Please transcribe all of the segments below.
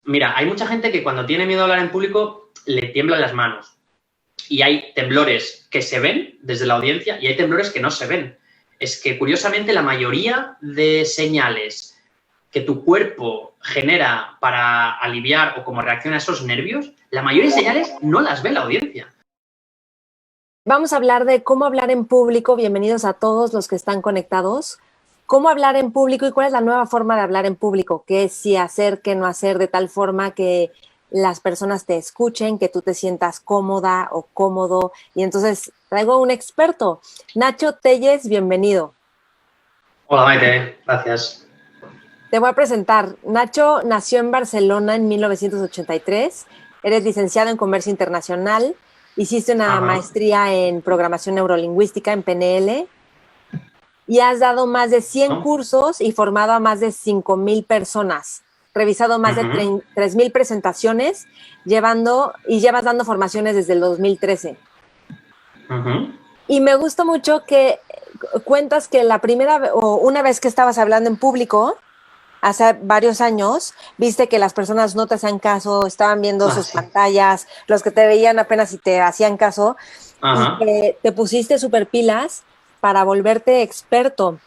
Mira, hay mucha gente que cuando tiene miedo a hablar en público le tiemblan las manos. Y hay temblores que se ven desde la audiencia y hay temblores que no se ven. Es que, curiosamente, la mayoría de señales que tu cuerpo genera para aliviar o como reacciona a esos nervios, la mayoría de señales no las ve la audiencia. Vamos a hablar de cómo hablar en público. Bienvenidos a todos los que están conectados. Cómo hablar en público y cuál es la nueva forma de hablar en público. Qué sí hacer, qué no hacer, de tal forma que las personas te escuchen, que tú te sientas cómoda o cómodo. Y entonces traigo a un experto. Nacho Telles, bienvenido. Hola, Maite. Gracias. Te voy a presentar. Nacho nació en Barcelona en 1983. Eres licenciado en Comercio Internacional. Hiciste una maestría en Programación Neurolingüística en PNL. Y has dado más de 100 cursos y formado a más de 5,000 personas. Revisado más de 3,000 presentaciones, llevas dando formaciones desde el 2013. Y me gusta mucho que cuentas que una vez que estabas hablando en público, hace varios años, viste que las personas no te hacían caso, estaban viendo sus pantallas, los que te veían apenas si te hacían caso, y que te pusiste súper pilas para volverte experto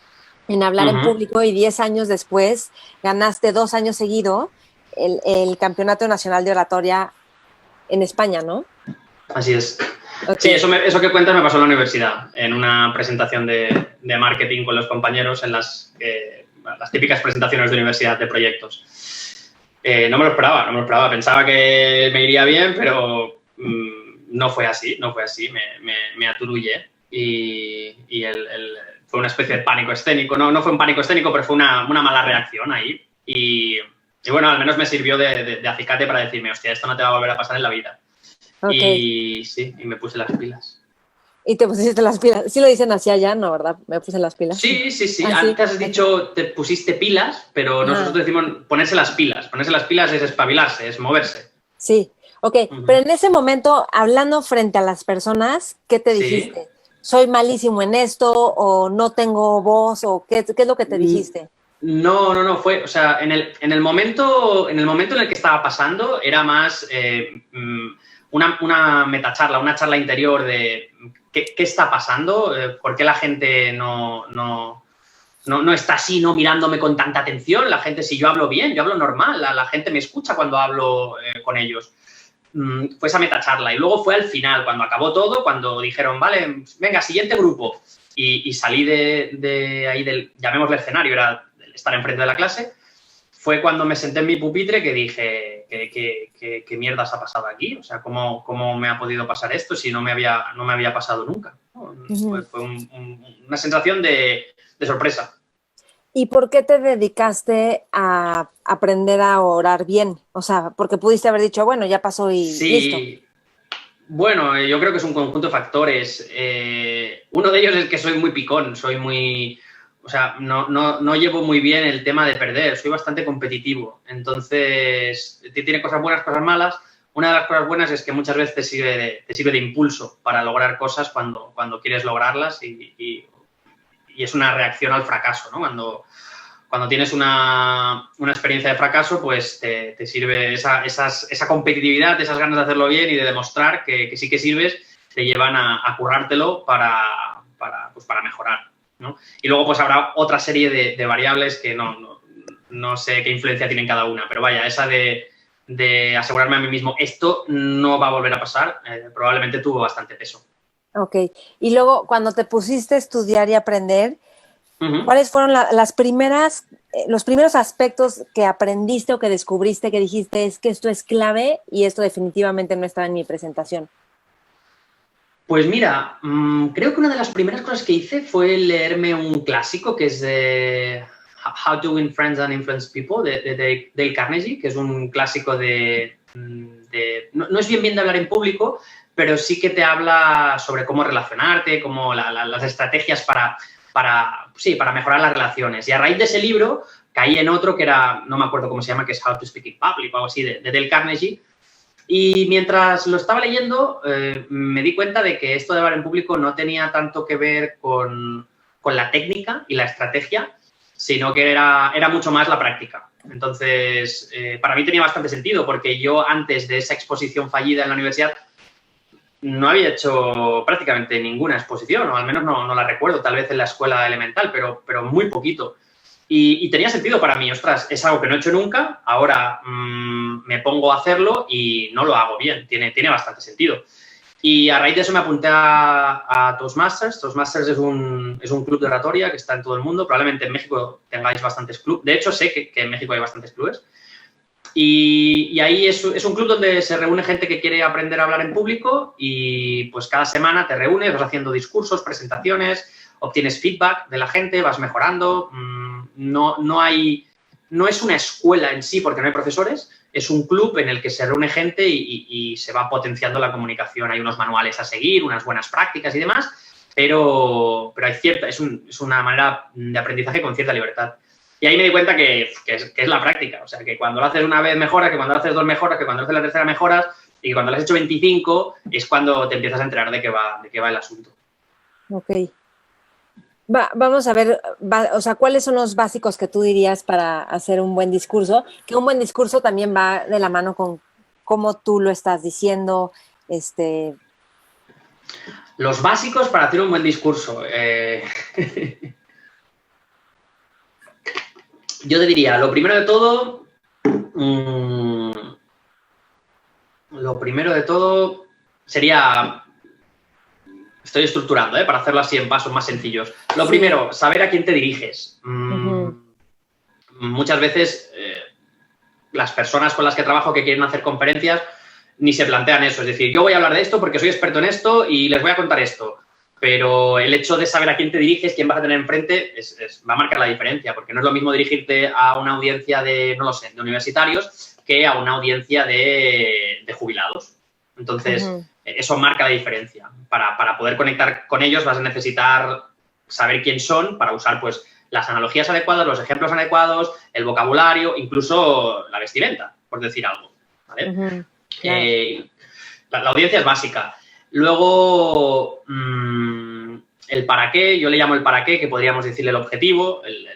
en hablar en público, y 10 años después ganaste 2 años seguido el Campeonato Nacional de Oratoria en España, ¿no? Así es. Okay. Sí, eso que cuentas me pasó en la universidad, en una presentación de marketing con los compañeros, en las típicas presentaciones de universidad de proyectos. No me lo esperaba. Pensaba que me iría bien, pero no fue así, me aturullé y fue una especie de pánico escénico. No fue un pánico escénico, pero fue una mala reacción ahí. Y bueno, al menos me sirvió de acicate para decirme, hostia, esto no te va a volver a pasar en la vida. Okay. Y sí, y me puse las pilas. Y te pusiste las pilas. Sí lo dicen así allá, ¿no? ¿Verdad? Me puse las pilas. Sí. Antes has dicho te pusiste pilas, pero nosotros decimos ponerse las pilas. Ponerse las pilas es espabilarse, es moverse. Sí, ok. Pero en ese momento, hablando frente a las personas, ¿qué te dijiste? ¿Soy malísimo en esto? ¿O no tengo voz? ¿O qué es lo que te dijiste? No. Fue, o sea, en el momento en el que estaba pasando era más una metacharla, una charla interior de qué está pasando, por qué la gente no está así, no mirándome con tanta atención. La gente, si yo hablo bien, yo hablo normal, la gente me escucha cuando hablo con ellos. Fue esa metacharla. Y luego fue al final, cuando acabó todo, cuando dijeron, vale, venga, siguiente grupo. Y salí de ahí llamémosle escenario, era estar enfrente de la clase. Fue cuando me senté en mi pupitre que dije, ¿qué mierdas ha pasado aquí? O sea, ¿cómo me ha podido pasar esto si no me había pasado nunca? Fue una sensación de sorpresa. ¿Y por qué te dedicaste a aprender a orar bien? O sea, porque pudiste haber dicho, bueno, ya pasó y listo. Sí. Bueno, yo creo que es un conjunto de factores. Uno de ellos es que soy muy picón, o sea, no llevo muy bien el tema de perder, soy bastante competitivo. Entonces, tiene cosas buenas, cosas malas. Una de las cosas buenas es que muchas veces te sirve de impulso para lograr cosas cuando quieres lograrlas y es una reacción al fracaso, ¿no? Cuando tienes una experiencia de fracaso, pues te sirve esa competitividad, esas ganas de hacerlo bien y de demostrar que sí que sirves, te llevan a currártelo para mejorar, ¿no? Y luego pues habrá otra serie de variables que no sé qué influencia tienen cada una, pero vaya, esa de asegurarme a mí mismo, esto no va a volver a pasar, probablemente tuvo bastante peso. Ok. Y luego, cuando te pusiste a estudiar y aprender, ¿cuáles fueron los primeros aspectos que aprendiste o que descubriste que dijiste, es que esto es clave y esto definitivamente no estaba en mi presentación? Pues mira, creo que una de las primeras cosas que hice fue leerme un clásico que es de How to Win Friends and Influence People, de Dale Carnegie, que es un clásico no es bien de hablar en público, pero sí que te habla sobre cómo relacionarte, cómo las estrategias para mejorar las relaciones. Y a raíz de ese libro caí en otro que era, no me acuerdo cómo se llama, que es How to Speak in Public o algo así, de Dale Carnegie. Y mientras lo estaba leyendo, me di cuenta de que esto de hablar en público no tenía tanto que ver con la técnica y la estrategia, sino que era mucho más la práctica. Entonces, para mí tenía bastante sentido, porque yo antes de esa exposición fallida en la universidad no había hecho prácticamente ninguna exposición, o al menos no la recuerdo, tal vez en la escuela elemental, pero muy poquito. Y tenía sentido para mí, ostras, es algo que no he hecho nunca, ahora me pongo a hacerlo y no lo hago bien, tiene bastante sentido. Y a raíz de eso me apunté a Toastmasters. Toastmasters es un club de oratoria que está en todo el mundo. Probablemente en México tengáis bastantes clubes. De hecho, sé que en México hay bastantes clubes. Y ahí es un club donde se reúne gente que quiere aprender a hablar en público y pues cada semana te reúnes, vas haciendo discursos, presentaciones, obtienes feedback de la gente, vas mejorando. No es una escuela en sí porque no hay profesores, es un club en el que se reúne gente y se va potenciando la comunicación. Hay unos manuales a seguir, unas buenas prácticas y demás, pero es una manera de aprendizaje con cierta libertad. Y ahí me di cuenta que es la práctica. O sea, que cuando lo haces una vez mejoras, que cuando lo haces dos mejoras, que cuando lo haces la tercera mejoras y que cuando lo has hecho 25 es cuando te empiezas a enterar de qué va el asunto. Ok. Vamos a ver, o sea, ¿cuáles son los básicos que tú dirías para hacer un buen discurso? Que un buen discurso también va de la mano con cómo tú lo estás diciendo. Los básicos para hacer un buen discurso. Yo te diría, lo primero de todo sería... Estoy estructurando, para hacerlo así en pasos más sencillos. Lo primero, saber a quién te diriges. Muchas veces las personas con las que trabajo que quieren hacer conferencias ni se plantean eso. Es decir, yo voy a hablar de esto porque soy experto en esto y les voy a contar esto. Pero el hecho de saber a quién te diriges, quién vas a tener enfrente, va a marcar la diferencia. Porque no es lo mismo dirigirte a una audiencia de universitarios que a una audiencia de jubilados. Entonces, eso marca la diferencia. Para poder conectar con ellos vas a necesitar saber quién son para usar, pues, las analogías adecuadas, los ejemplos adecuados, el vocabulario, incluso la vestimenta, por decir algo, ¿vale? Claro. La audiencia es básica. Luego, el para qué, yo le llamo el para qué, que podríamos decirle el objetivo, el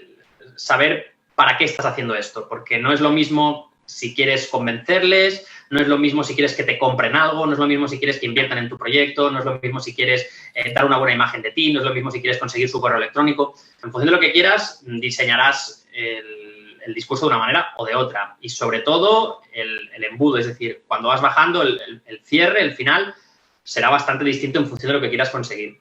saber para qué estás haciendo esto, porque no es lo mismo si quieres convencerles, no es lo mismo si quieres que te compren algo, no es lo mismo si quieres que inviertan en tu proyecto, no es lo mismo si quieres dar una buena imagen de ti, no es lo mismo si quieres conseguir su correo electrónico. En función de lo que quieras, diseñarás el discurso de una manera o de otra. Y sobre todo, el embudo, es decir, cuando vas bajando, el cierre, el final, será bastante distinto en función de lo que quieras conseguir.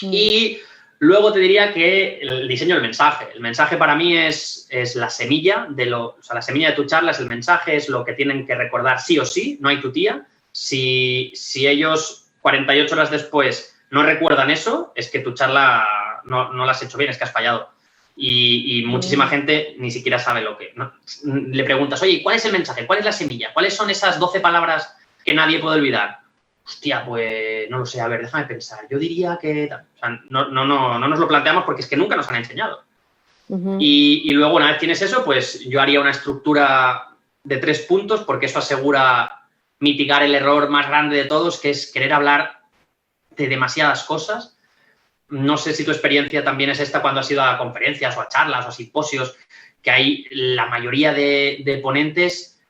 Y luego te diría que el diseño del mensaje. El mensaje para mí es la semilla la semilla de tu charla es el mensaje, es lo que tienen que recordar sí o sí, no hay tutía. Si ellos 48 horas después no recuerdan eso, es que tu charla no la has hecho bien, es que has fallado. Y muchísima gente ni siquiera sabe lo que... ¿no? Le preguntas, oye, ¿cuál es el mensaje? ¿Cuál es la semilla? ¿Cuáles son esas 12 palabras que nadie puede olvidar? Hostia, pues no lo sé, a ver, déjame pensar. Yo diría que... O sea, no nos lo planteamos porque es que nunca nos han enseñado. Y luego, una vez tienes eso, pues yo haría una estructura de 3 puntos porque eso asegura mitigar el error más grande de todos, que es querer hablar de demasiadas cosas. No sé si tu experiencia también es esta cuando has ido a conferencias o a charlas o a simposios, que hay la mayoría de ponentes...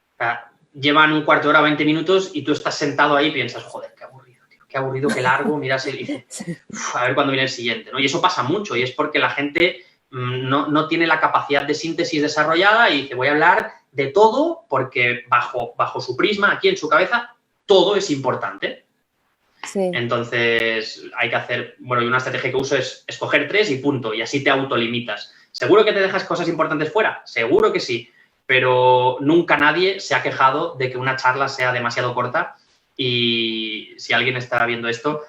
llevan un cuarto de hora, 20 minutos y tú estás sentado ahí y piensas, joder, qué aburrido, tío, qué aburrido, qué largo, miras y dices, a ver cuándo viene el siguiente, ¿no? Y eso pasa mucho y es porque la gente no tiene la capacidad de síntesis desarrollada y dice, voy a hablar de todo porque bajo su prisma, aquí en su cabeza, todo es importante. Sí. Entonces, hay que hacer, bueno, y una estrategia que uso es escoger 3 y punto, y así te autolimitas. ¿Seguro que te dejas cosas importantes fuera? Seguro que sí. Pero nunca nadie se ha quejado de que una charla sea demasiado corta y si alguien está viendo esto,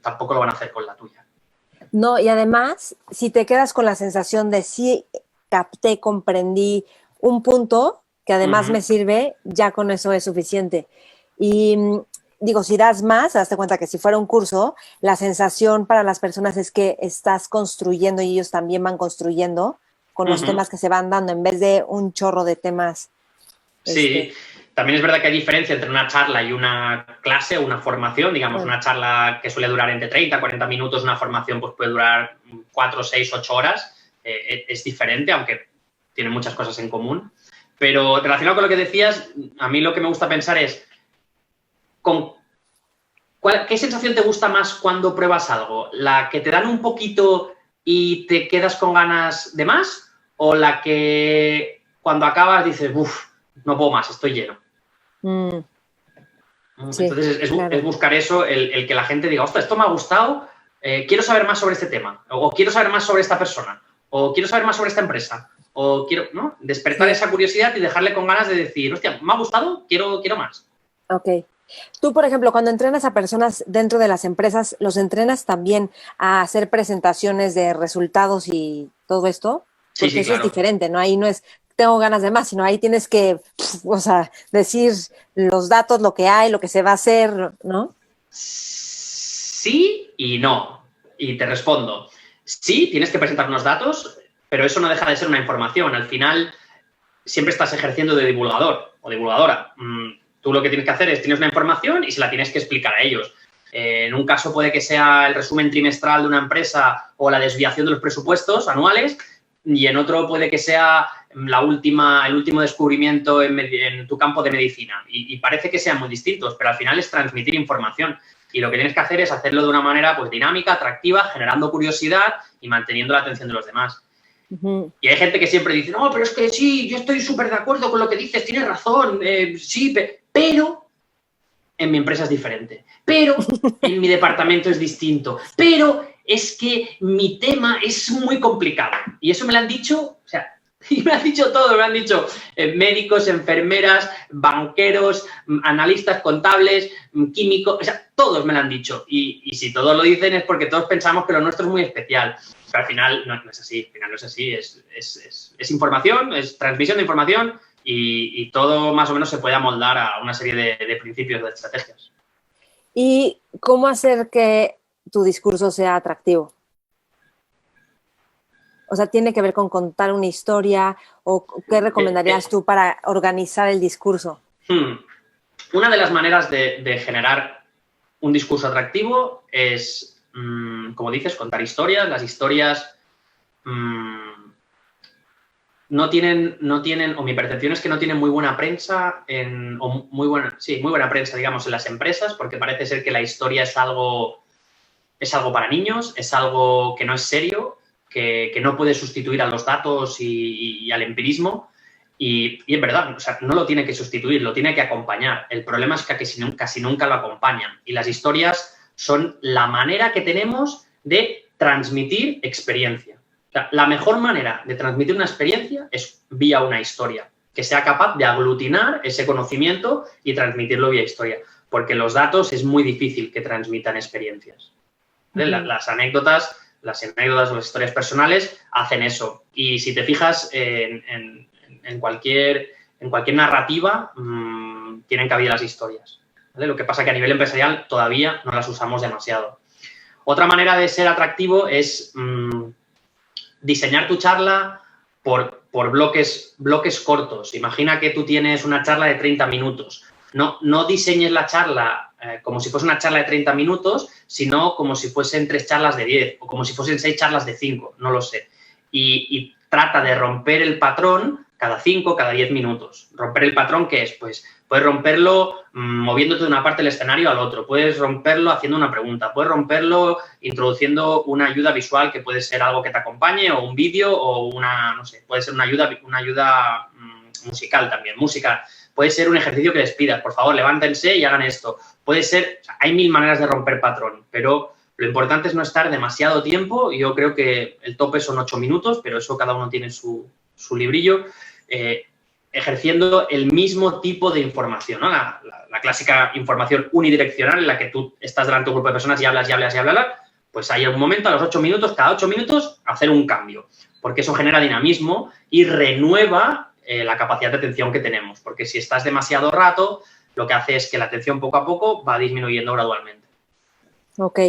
tampoco lo van a hacer con la tuya. No, y además, si te quedas con la sensación de sí capté, comprendí un punto que además me sirve, ya con eso es suficiente. Y digo, si das más, hazte cuenta que si fuera un curso, la sensación para las personas es que estás construyendo y ellos también van construyendo con los temas que se van dando, en vez de un chorro de temas. Sí, también es verdad que hay diferencia entre una charla y una clase o una formación. Digamos, una charla que suele durar entre 30 a 40 minutos, una formación pues puede durar 4, 6, 8 horas. es diferente, aunque tiene muchas cosas en común. Pero relacionado con lo que decías, a mí lo que me gusta pensar es, ¿qué sensación te gusta más cuando pruebas algo? ¿La que te dan un poquito y te quedas con ganas de más? ¿O la que cuando acabas dices, uff, no puedo más, estoy lleno? Sí, entonces claro. es buscar eso, el que la gente diga, ostras, esto me ha gustado, quiero saber más sobre este tema, o quiero saber más sobre esta persona, o quiero saber más sobre esta empresa, o quiero, ¿no? Despertar esa curiosidad y dejarle con ganas de decir, hostia, me ha gustado, quiero más. Ok. Tú, por ejemplo, cuando entrenas a personas dentro de las empresas, ¿los entrenas también a hacer presentaciones de resultados y todo esto? Sí, Porque sí, eso es claro. diferente, ¿no? Ahí no es, tengo ganas de más, sino ahí tienes que, o sea, decir los datos, lo que hay, lo que se va a hacer, ¿no? Sí y no. Y te respondo. Sí, tienes que presentar unos datos, pero eso no deja de ser una información. Al final, siempre estás ejerciendo de divulgador o divulgadora. Tú lo que tienes que hacer es, tienes una información y se la tienes que explicar a ellos. En un caso puede que sea el resumen trimestral de una empresa o la desviación de los presupuestos anuales, y en otro puede que sea el último descubrimiento en tu campo de medicina. Y parece que sean muy distintos, pero al final es transmitir información. Y lo que tienes que hacer es hacerlo de una manera pues, dinámica, atractiva, generando curiosidad y manteniendo la atención de los demás. Y hay gente que siempre dice, no, pero es que sí, yo estoy súper de acuerdo con lo que dices, tienes razón, sí, pero en mi empresa es diferente, pero en mi departamento es distinto, pero es que mi tema es muy complicado. Y eso me lo han dicho, o sea, y me han dicho todo, me han dicho médicos, enfermeras, banqueros, analistas contables, químicos, o sea, todos me lo han dicho. Y si todos lo dicen es porque todos pensamos que lo nuestro es muy especial. Pero al final no es así, al final no es así, es información, es transmisión de información y todo más o menos se puede amoldar a una serie de principios, de estrategias. ¿Y cómo hacer que tu discurso sea atractivo? O sea, ¿tiene que ver con contar una historia o qué recomendarías tú para organizar el discurso? Una de las maneras de generar un discurso atractivo es, como dices, contar historias. Las historias no tienen, o mi percepción es que no tienen muy buena prensa, muy buena prensa, digamos, en las empresas, porque parece ser que la historia es algo para niños, es algo que no es serio, que no puede sustituir a los datos y al empirismo. Y en verdad, o sea, no lo tiene que sustituir, lo tiene que acompañar. El problema es que casi nunca lo acompañan. Y las historias son la manera que tenemos de transmitir experiencia. O sea, la mejor manera de transmitir una experiencia es vía una historia, que sea capaz de aglutinar ese conocimiento y transmitirlo vía historia. Porque los datos es muy difícil que transmitan experiencias. Las anécdotas o las historias personales hacen eso. Y si te fijas en cualquier narrativa, tienen cabida las historias. ¿Vale? Lo que pasa es que a nivel empresarial todavía no las usamos demasiado. Otra manera de ser atractivo es diseñar tu charla por bloques cortos. Imagina que tú tienes una charla de 30 minutos. No diseñes la charla como si fuese una charla de 30 minutos, sino como si fuesen 3 charlas de 10 o como si fuesen 6 charlas de 5, no lo sé. Y trata de romper el patrón cada 5, cada 10 minutos. ¿Romper el patrón qué es? Pues puedes romperlo moviéndote de una parte del escenario al otro, puedes romperlo haciendo una pregunta, puedes romperlo introduciendo una ayuda visual que puede ser algo que te acompañe o un vídeo o puede ser una ayuda musical también, música. Puede ser un ejercicio que les pidas, por favor, levántense y hagan esto. Puede ser, hay 1000 maneras de romper patrón, pero lo importante es no estar demasiado tiempo. Yo creo que el tope son 8 minutos, pero eso cada uno tiene su librillo, ejerciendo el mismo tipo de información, ¿no? La clásica información unidireccional en la que tú estás delante de un grupo de personas y hablas, pues hay un momento, a los 8 minutos, cada 8 minutos, hacer un cambio, porque eso genera dinamismo y renueva la capacidad de atención que tenemos, porque si estás demasiado rato, lo que hace es que la atención poco a poco va disminuyendo gradualmente. Ok.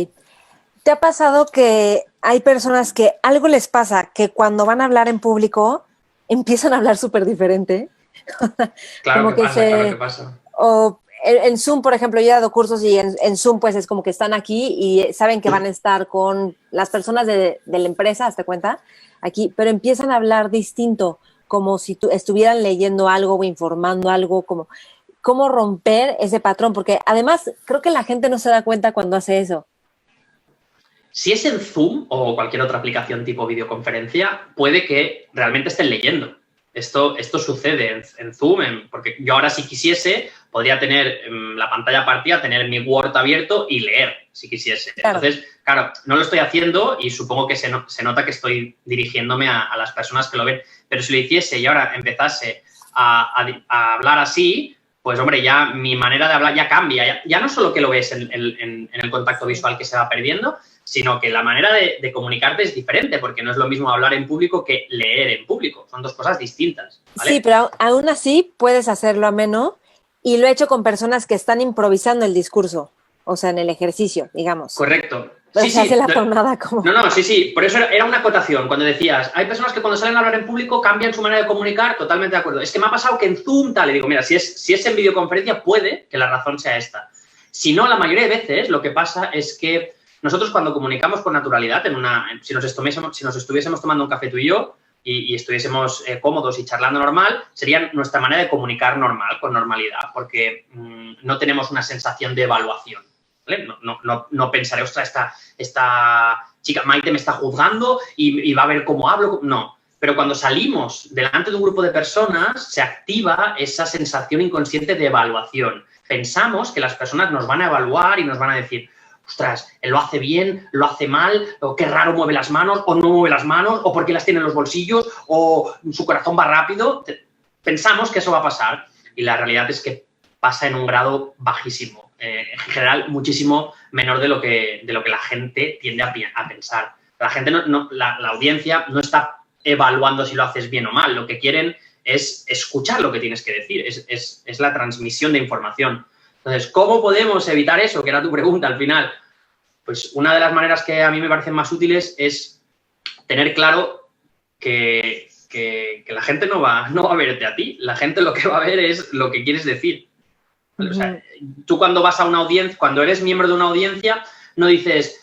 ¿Te ha pasado que hay personas que algo les pasa, que cuando van a hablar en público empiezan a hablar súper diferente? Claro que pasa. O en Zoom, por ejemplo, yo he dado cursos y en Zoom pues es como que están aquí y saben que van a estar con las personas de la empresa, ¿te cuenta? Aquí, pero empiezan a hablar distinto, como si estuvieran leyendo algo o informando algo, como cómo romper ese patrón, porque además creo que la gente no se da cuenta cuando hace eso. Si es en Zoom o cualquier otra aplicación tipo videoconferencia, puede que realmente estén leyendo. Esto sucede en Zoom, porque yo ahora si quisiese podría tener la pantalla partida, tener mi Word abierto y leer si quisiese. Claro. Entonces, claro, no lo estoy haciendo y supongo que se nota que estoy dirigiéndome a las personas que lo ven. Pero si lo hiciese y ahora empezase a hablar así, pues hombre, ya mi manera de hablar ya cambia. Ya no solo que lo ves en el contacto visual que se va perdiendo, sino que la manera de comunicarte es diferente, porque no es lo mismo hablar en público que leer en público. Son dos cosas distintas, ¿vale? Sí, pero aún así puedes hacerlo ameno, y lo he hecho con personas que están improvisando el discurso, o sea, en el ejercicio, digamos. Correcto. Pero se hace la jornada como... No, sí. Por eso era una acotación. Cuando decías, hay personas que cuando salen a hablar en público cambian su manera de comunicar, totalmente de acuerdo. Es que me ha pasado que en Zoom tal, y digo, mira, si es en videoconferencia, puede que la razón sea esta. Si no, la mayoría de veces lo que pasa es que nosotros cuando comunicamos con naturalidad, si nos estuviésemos tomando un café tú y yo y estuviésemos cómodos y charlando normal, sería nuestra manera de comunicar normal, con normalidad, porque no tenemos una sensación de evaluación, ¿vale? No pensaré, ostras, esta chica Maite me está juzgando y va a ver cómo hablo. No, pero cuando salimos delante de un grupo de personas se activa esa sensación inconsciente de evaluación. Pensamos que las personas nos van a evaluar y nos van a decir, ostras, él lo hace bien, lo hace mal, o qué raro mueve las manos, o no mueve las manos, o por qué las tiene en los bolsillos, o su corazón va rápido. Pensamos que eso va a pasar y la realidad es que pasa en un grado bajísimo, en general muchísimo menor de lo que la gente tiende a pensar. La gente, la audiencia no está evaluando si lo haces bien o mal, lo que quieren es escuchar lo que tienes que decir, es la transmisión de información. Entonces, ¿cómo podemos evitar eso? Que era tu pregunta al final. Pues una de las maneras que a mí me parecen más útiles es tener claro que la gente no va a verte a ti. La gente lo que va a ver es lo que quieres decir. O sea, tú cuando vas a una audiencia, cuando eres miembro de una audiencia, no dices,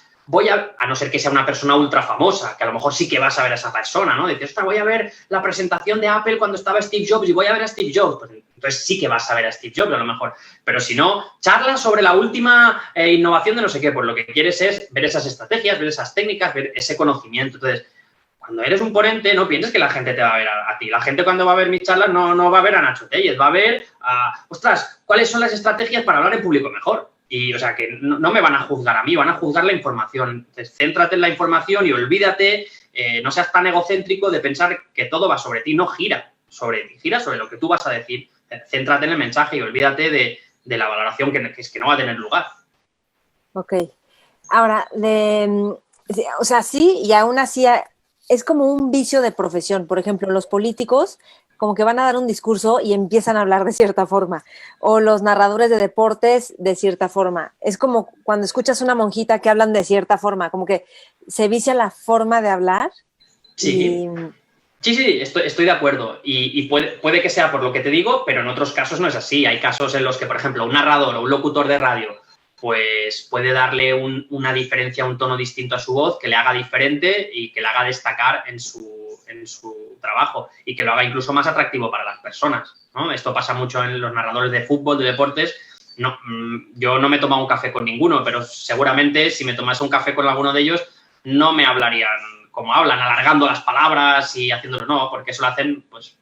a no ser que sea una persona ultra famosa, que a lo mejor sí que vas a ver a esa persona, ¿no? Dices, voy a ver la presentación de Apple cuando estaba Steve Jobs y voy a ver a Steve Jobs. Pues, entonces sí que vas a ver a Steve Jobs a lo mejor. Pero si no, charlas sobre la última innovación de no sé qué, pues lo que quieres es ver esas estrategias, ver esas técnicas, ver ese conocimiento. Entonces, cuando eres un ponente, no pienses que la gente te va a ver a ti. La gente cuando va a ver mis charlas no va a ver a Nacho Tellez, va a ver ¿cuáles son las estrategias para hablar en público mejor? Y, o sea, que no me van a juzgar a mí, van a juzgar la información. Entonces, céntrate en la información y olvídate, no seas tan egocéntrico de pensar que todo va sobre ti, no gira sobre ti, gira sobre lo que tú vas a decir. Céntrate en el mensaje y olvídate de la valoración que no va a tener lugar. Ok. Ahora, o sea, sí, y aún así es como un vicio de profesión. Por ejemplo, los políticos como que van a dar un discurso y empiezan a hablar de cierta forma, o los narradores de deportes de cierta forma. Es como cuando escuchas una monjita que hablan de cierta forma, como que se vicia la forma de hablar. Sí. Sí, estoy de acuerdo. Y puede que sea por lo que te digo, pero en otros casos no es así. Hay casos en los que, por ejemplo, un narrador o un locutor de radio pues puede darle una diferencia, un tono distinto a su voz, que le haga diferente y que le haga destacar en su trabajo y que lo haga incluso más atractivo para las personas, ¿no? Esto pasa mucho en los narradores de fútbol, de deportes. No, yo no me he tomado un café con ninguno, pero seguramente si me tomase un café con alguno de ellos no me hablarían como hablan, alargando las palabras y haciéndolo, no, porque eso lo hacen pues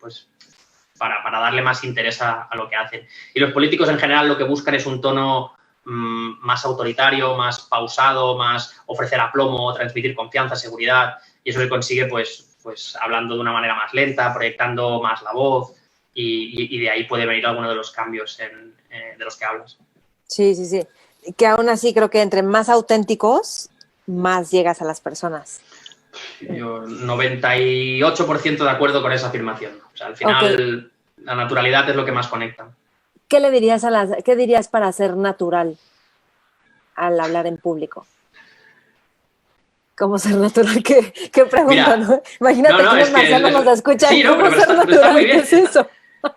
para darle más interés a lo que hacen. Y los políticos en general lo que buscan es un tono más autoritario, más pausado, más ofrecer aplomo, transmitir confianza, seguridad, y eso se consigue pues hablando de una manera más lenta, proyectando más la voz, y de ahí puede venir alguno de los cambios de los que hablas. Sí. Que aún así creo que entre más auténticos, más llegas a las personas. Yo 98% de acuerdo con esa afirmación. O sea, al final la naturalidad es lo que más conecta. ¿Qué dirías para ser natural al hablar en público? ¿Cómo ser natural? ¿Qué pregunta, ¿no? Imagínate que los marcianos nos escuchan. Sí, no, ¿Cómo pero ser natural? está muy bien. ¿Qué es eso?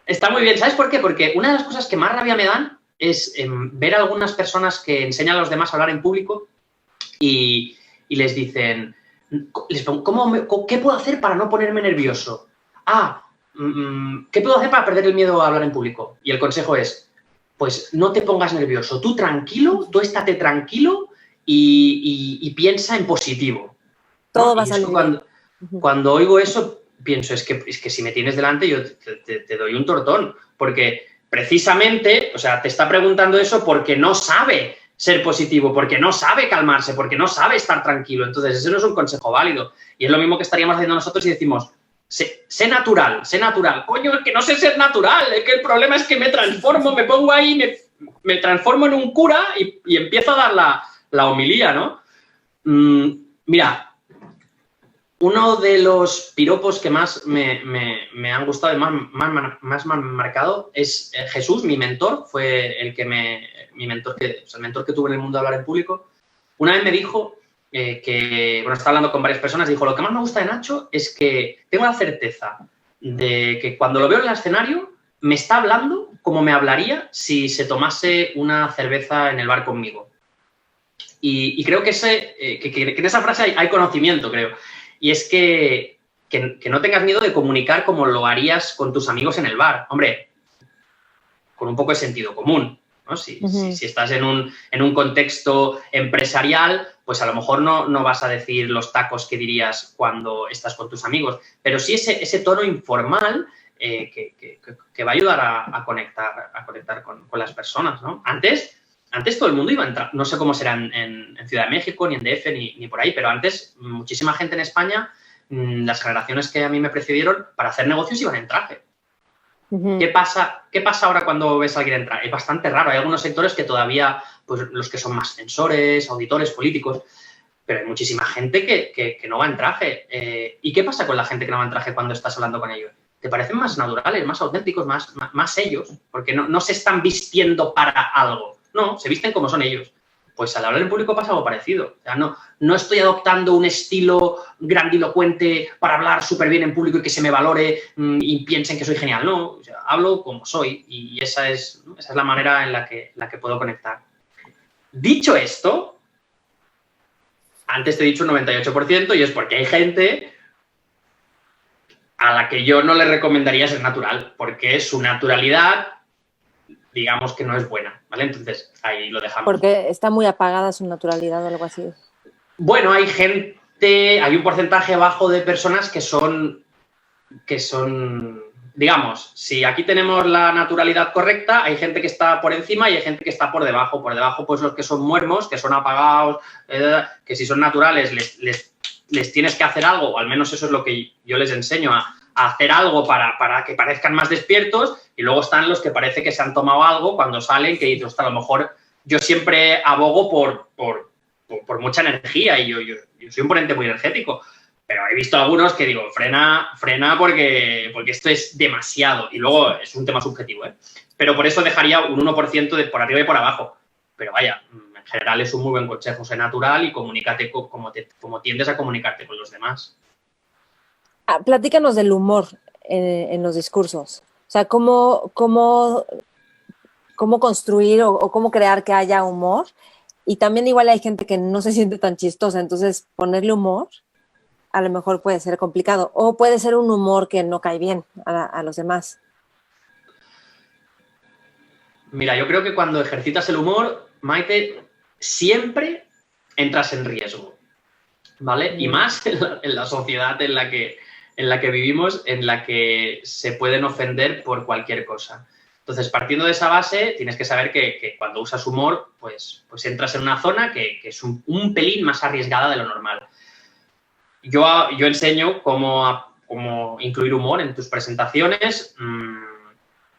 Está muy bien. ¿Sabes por qué? Porque una de las cosas que más rabia me dan es ver a algunas personas que enseñan a los demás a hablar en público y les dicen, ¿qué puedo hacer para no ponerme nervioso? ¿Qué puedo hacer para perder el miedo a hablar en público? Y el consejo es, pues no te pongas nervioso. Tú tranquilo, tú estate tranquilo y piensa en positivo. Todo va a salir bien. Cuando oigo eso, pienso, es que si me tienes delante yo te doy un tortón, porque precisamente, o sea, te está preguntando eso porque no sabe ser positivo, porque no sabe calmarse, porque no sabe estar tranquilo. Entonces, ese no es un consejo válido. Y es lo mismo que estaríamos haciendo nosotros y decimos, sé natural. Coño, es que no sé ser natural, es que el problema es que me transformo, me pongo ahí, me transformo en un cura y empiezo a dar la homilía, ¿no? Mira, uno de los piropos que más me han gustado y más me han marcado es Jesús, mi mentor, fue el mentor que tuve en el mundo de hablar en público. Una vez me dijo estaba hablando con varias personas, dijo, lo que más me gusta de Nacho es que tengo la certeza de que cuando lo veo en el escenario me está hablando como me hablaría si se tomase una cerveza en el bar conmigo. Y creo que en esa frase hay conocimiento, creo. Y es que no tengas miedo de comunicar como lo harías con tus amigos en el bar. Hombre, con un poco de sentido común, ¿no? Si estás en un contexto empresarial, pues a lo mejor no vas a decir los tacos que dirías cuando estás con tus amigos. Pero sí ese tono informal que va a ayudar a conectar con las personas, ¿no? Antes todo el mundo iba a entrar, no sé cómo será en Ciudad de México, ni en DF, ni por ahí, pero antes muchísima gente en España, las generaciones que a mí me precedieron, para hacer negocios iban en traje. ¿Qué pasa ahora cuando ves a alguien entrar? Es bastante raro, hay algunos sectores que todavía, pues los que son más censores, auditores, políticos, pero hay muchísima gente que no va en traje. ¿Y qué pasa con la gente que no va en traje cuando estás hablando con ellos? ¿Te parecen más naturales, más auténticos, más ellos? Porque no se están vistiendo para algo. No, se visten como son ellos. Pues al hablar en público pasa algo parecido. O sea, no estoy adoptando un estilo grandilocuente para hablar súper bien en público y que se me valore y piensen que soy genial. No, o sea, hablo como soy y esa es la manera en la que puedo conectar. Dicho esto, antes te he dicho un 98% y es porque hay gente a la que yo no le recomendaría ser natural, porque su naturalidad, digamos que no es buena, ¿vale? Entonces, ahí lo dejamos. Porque está muy apagada su naturalidad o algo así. Bueno, hay un porcentaje bajo de personas que son, digamos, si aquí tenemos la naturalidad correcta, hay gente que está por encima y hay gente que está por debajo. Por debajo, pues los que son muermos, que son apagados, que si son naturales les tienes que hacer algo, o al menos eso es lo que yo les enseño, a hacer algo para que parezcan más despiertos, y luego están los que parece que se han tomado algo cuando salen, que dicen, a lo mejor yo siempre abogo por mucha energía y yo soy un ponente muy energético, pero he visto algunos que digo, frena porque esto es demasiado, y luego es un tema subjetivo, ¿eh? Pero por eso dejaría un 1% de por arriba y por abajo, pero vaya, en general es un muy buen consejo, sé natural y comunícate como tiendes a comunicarte con los demás. Platícanos del humor en los discursos. O sea, ¿cómo construir o cómo crear que haya humor? Y también igual hay gente que no se siente tan chistosa, entonces ponerle humor a lo mejor puede ser complicado. O puede ser un humor que no cae bien a los demás. Mira, yo creo que cuando ejercitas el humor, Maite, siempre entras en riesgo, ¿vale? Y más en la sociedad en la que vivimos, en la que se pueden ofender por cualquier cosa. Entonces, partiendo de esa base, tienes que saber que cuando usas humor, pues entras en una zona que es un pelín más arriesgada de lo normal. Yo enseño cómo incluir humor en tus presentaciones.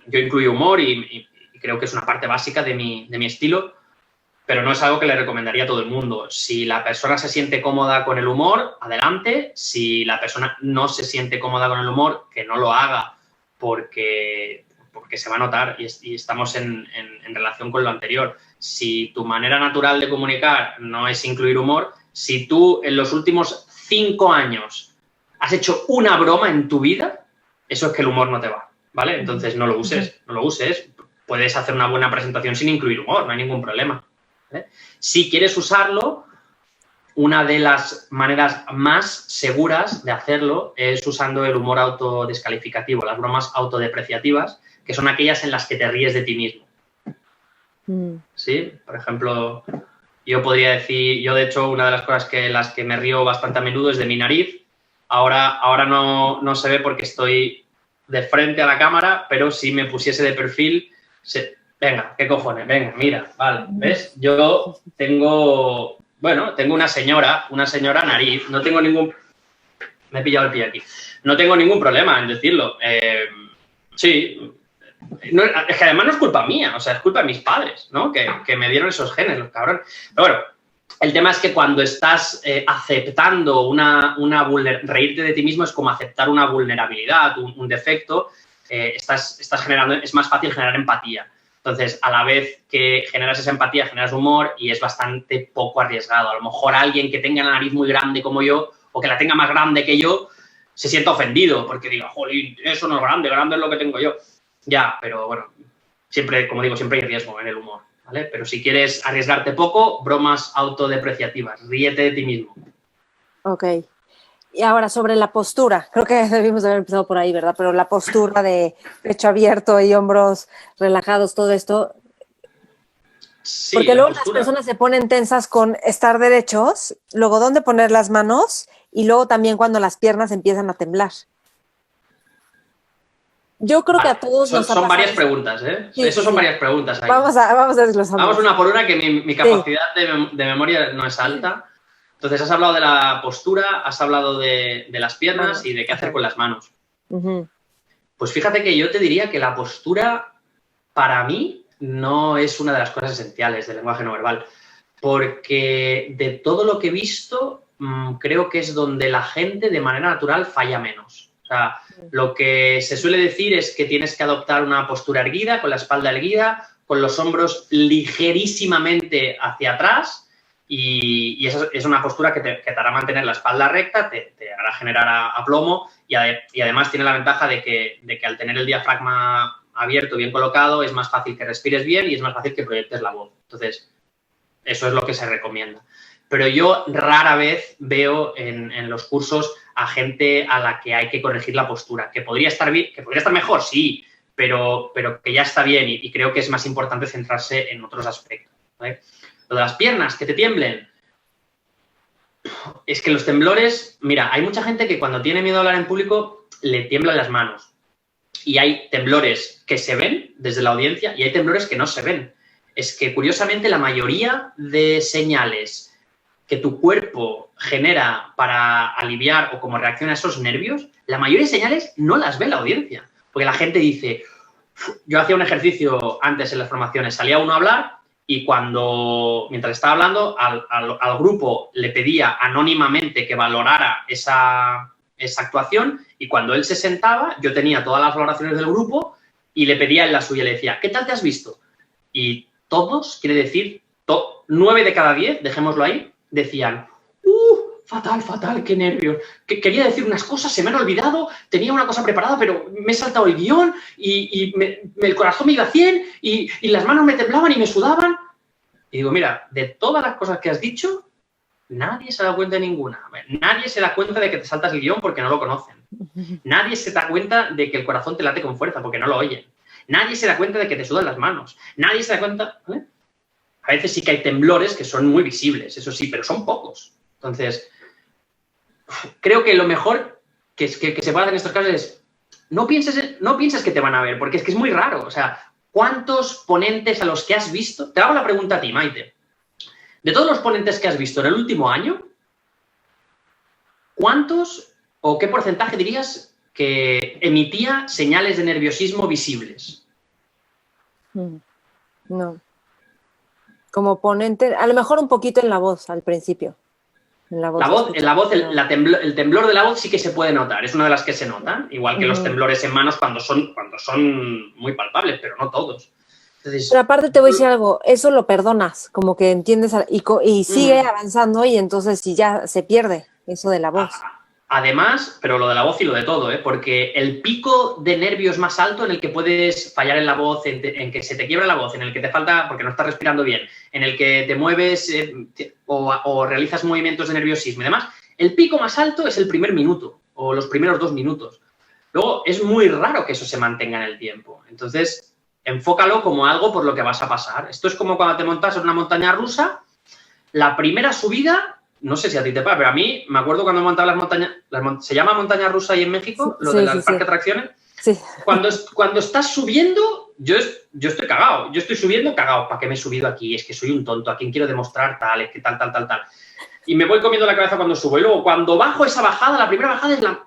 Yo incluyo humor y creo que es una parte básica de mi estilo, pero no es algo que le recomendaría a todo el mundo. Si la persona se siente cómoda con el humor, adelante. Si la persona no se siente cómoda con el humor, que no lo haga porque se va a notar y estamos en relación con lo anterior. Si tu manera natural de comunicar no es incluir humor, si tú en los últimos 5 años has hecho una broma en tu vida, eso es que el humor no te va, ¿vale? Entonces no lo uses. puedes hacer una buena presentación sin incluir humor, no hay ningún problema, ¿vale? Si quieres usarlo, una de las maneras más seguras de hacerlo es usando el humor autodescalificativo, las bromas autodepreciativas, que son aquellas en las que te ríes de ti mismo. ¿Sí? Por ejemplo, yo podría decir, yo de hecho una de las cosas las que me río bastante a menudo es de mi nariz. Ahora no se ve porque estoy de frente a la cámara, pero si me pusiese de perfil, venga, ¿qué cojones? Venga, mira, vale, ¿ves? Yo tengo una señora nariz, no tengo ningún... Me he pillado el pie aquí. No tengo ningún problema en decirlo. Sí, no, es que además no es culpa mía, o sea, es culpa de mis padres, ¿no? Que me dieron esos genes, los cabrones. Pero bueno, el tema es que cuando estás aceptando reírte de ti mismo es como aceptar una vulnerabilidad, un defecto, estás generando, es más fácil generar empatía. Entonces, a la vez que generas esa empatía, generas humor y es bastante poco arriesgado. A lo mejor alguien que tenga la nariz muy grande como yo o que la tenga más grande que yo se sienta ofendido porque diga, jolín, eso no es grande, grande es lo que tengo yo. Ya, pero bueno, siempre, como digo, siempre hay riesgo en el humor, ¿vale? Pero si quieres arriesgarte poco, bromas autodepreciativas, ríete de ti mismo. Ok. Y ahora, sobre la postura, creo que debimos haber empezado por ahí, ¿verdad? Pero la postura de pecho abierto y hombros relajados, todo esto. Sí, porque luego las personas se ponen tensas con estar derechos, luego dónde poner las manos y luego también cuando las piernas empiezan a temblar. Yo creo que a todos nos ha pasado. Son varias preguntas, ¿eh? Sí, eso son varias preguntas. Ahí. Vamos a desglosarlo. Vamos una por una, que mi capacidad de memoria no es alta. Entonces, has hablado de la postura, has hablado de las piernas y de qué hacer con las manos. Pues fíjate que yo te diría que la postura, para mí, no es una de las cosas esenciales del lenguaje no verbal. Porque de todo lo que he visto, creo que es donde la gente de manera natural falla menos. O sea, lo que se suele decir es que tienes que adoptar una postura erguida, con la espalda erguida, con los hombros ligerísimamente hacia atrás. Y esa es una postura que te hará mantener la espalda recta, te hará generar aplomo y además tiene la ventaja de que al tener el diafragma abierto, bien colocado, es más fácil que respires bien y es más fácil que proyectes la voz. Entonces, eso es lo que se recomienda. Pero yo rara vez veo en los cursos a gente a la que hay que corregir la postura, que podría estar bien, que podría estar mejor, sí, pero que ya está bien y creo que es más importante centrarse en otros aspectos, ¿vale? Lo de las piernas, que te tiemblen. Es que los temblores... Mira, hay mucha gente que cuando tiene miedo a hablar en público le tiemblan las manos. Y hay temblores que se ven desde la audiencia y hay temblores que no se ven. Es que, curiosamente, la mayoría de señales que tu cuerpo genera para aliviar o como reacción a esos nervios, la mayoría de señales no las ve la audiencia. Porque la gente dice... Yo hacía un ejercicio antes en las formaciones. Salía uno a hablar... Y mientras estaba hablando, al grupo le pedía anónimamente que valorara esa actuación y cuando él se sentaba, yo tenía todas las valoraciones del grupo y le pedía en la suya, le decía, ¿qué tal te has visto? Y todos, quiere decir, 9 de cada 10, dejémoslo ahí, decían, fatal, qué nervios. Quería decir unas cosas, se me han olvidado, tenía una cosa preparada, pero me he saltado el guión y el corazón me iba a 100 y las manos me temblaban y me sudaban. Y digo, mira, de todas las cosas que has dicho, nadie se da cuenta de ninguna. Nadie se da cuenta de que te saltas el guión porque no lo conocen. Nadie se da cuenta de que el corazón te late con fuerza porque no lo oyen. Nadie se da cuenta de que te sudan las manos. Nadie se da cuenta... ¿eh? A veces sí que hay temblores que son muy visibles, eso sí, pero son pocos. Entonces... Creo que lo mejor que se puede hacer en estos casos es no pienses que te van a ver, porque es que es muy raro. O sea, ¿cuántos ponentes a los que has visto? Te hago la pregunta a ti, Maite. De todos los ponentes que has visto en el último año, ¿cuántos o qué porcentaje dirías que emitía señales de nerviosismo visibles? No. Como ponente, a lo mejor un poquito en la voz al principio. El temblor de la voz sí que se puede notar, es una de las que se notan, igual que los temblores en manos cuando son muy palpables, pero no todos. Entonces, pero aparte te voy a decir algo, eso lo perdonas, como que entiendes y sigue avanzando y entonces si ya se pierde eso de la voz. Además, pero lo de la voz y lo de todo, porque el pico de nervios más alto en el que puedes fallar en la voz, en que se te quiebra la voz, en el que te falta, porque no estás respirando bien, en el que te mueves o realizas movimientos de nerviosismo y demás, el pico más alto es el primer minuto o los primeros 2 minutos. Luego, es muy raro que eso se mantenga en el tiempo. Entonces, enfócalo como algo por lo que vas a pasar. Esto es como cuando te montas en una montaña rusa, la primera subida... No sé si a ti te pasa, pero a mí me acuerdo cuando montaba las montañas... ¿Se llama montaña rusa ahí en México? Lo del parque de atracciones. Sí. Cuando estás subiendo, yo estoy cagado. Yo estoy subiendo cagado. ¿Para qué me he subido aquí? Es que soy un tonto. ¿A quién quiero demostrar tal? Es que tal. Y me voy comiendo la cabeza cuando subo. Y luego, cuando bajo esa bajada, la primera bajada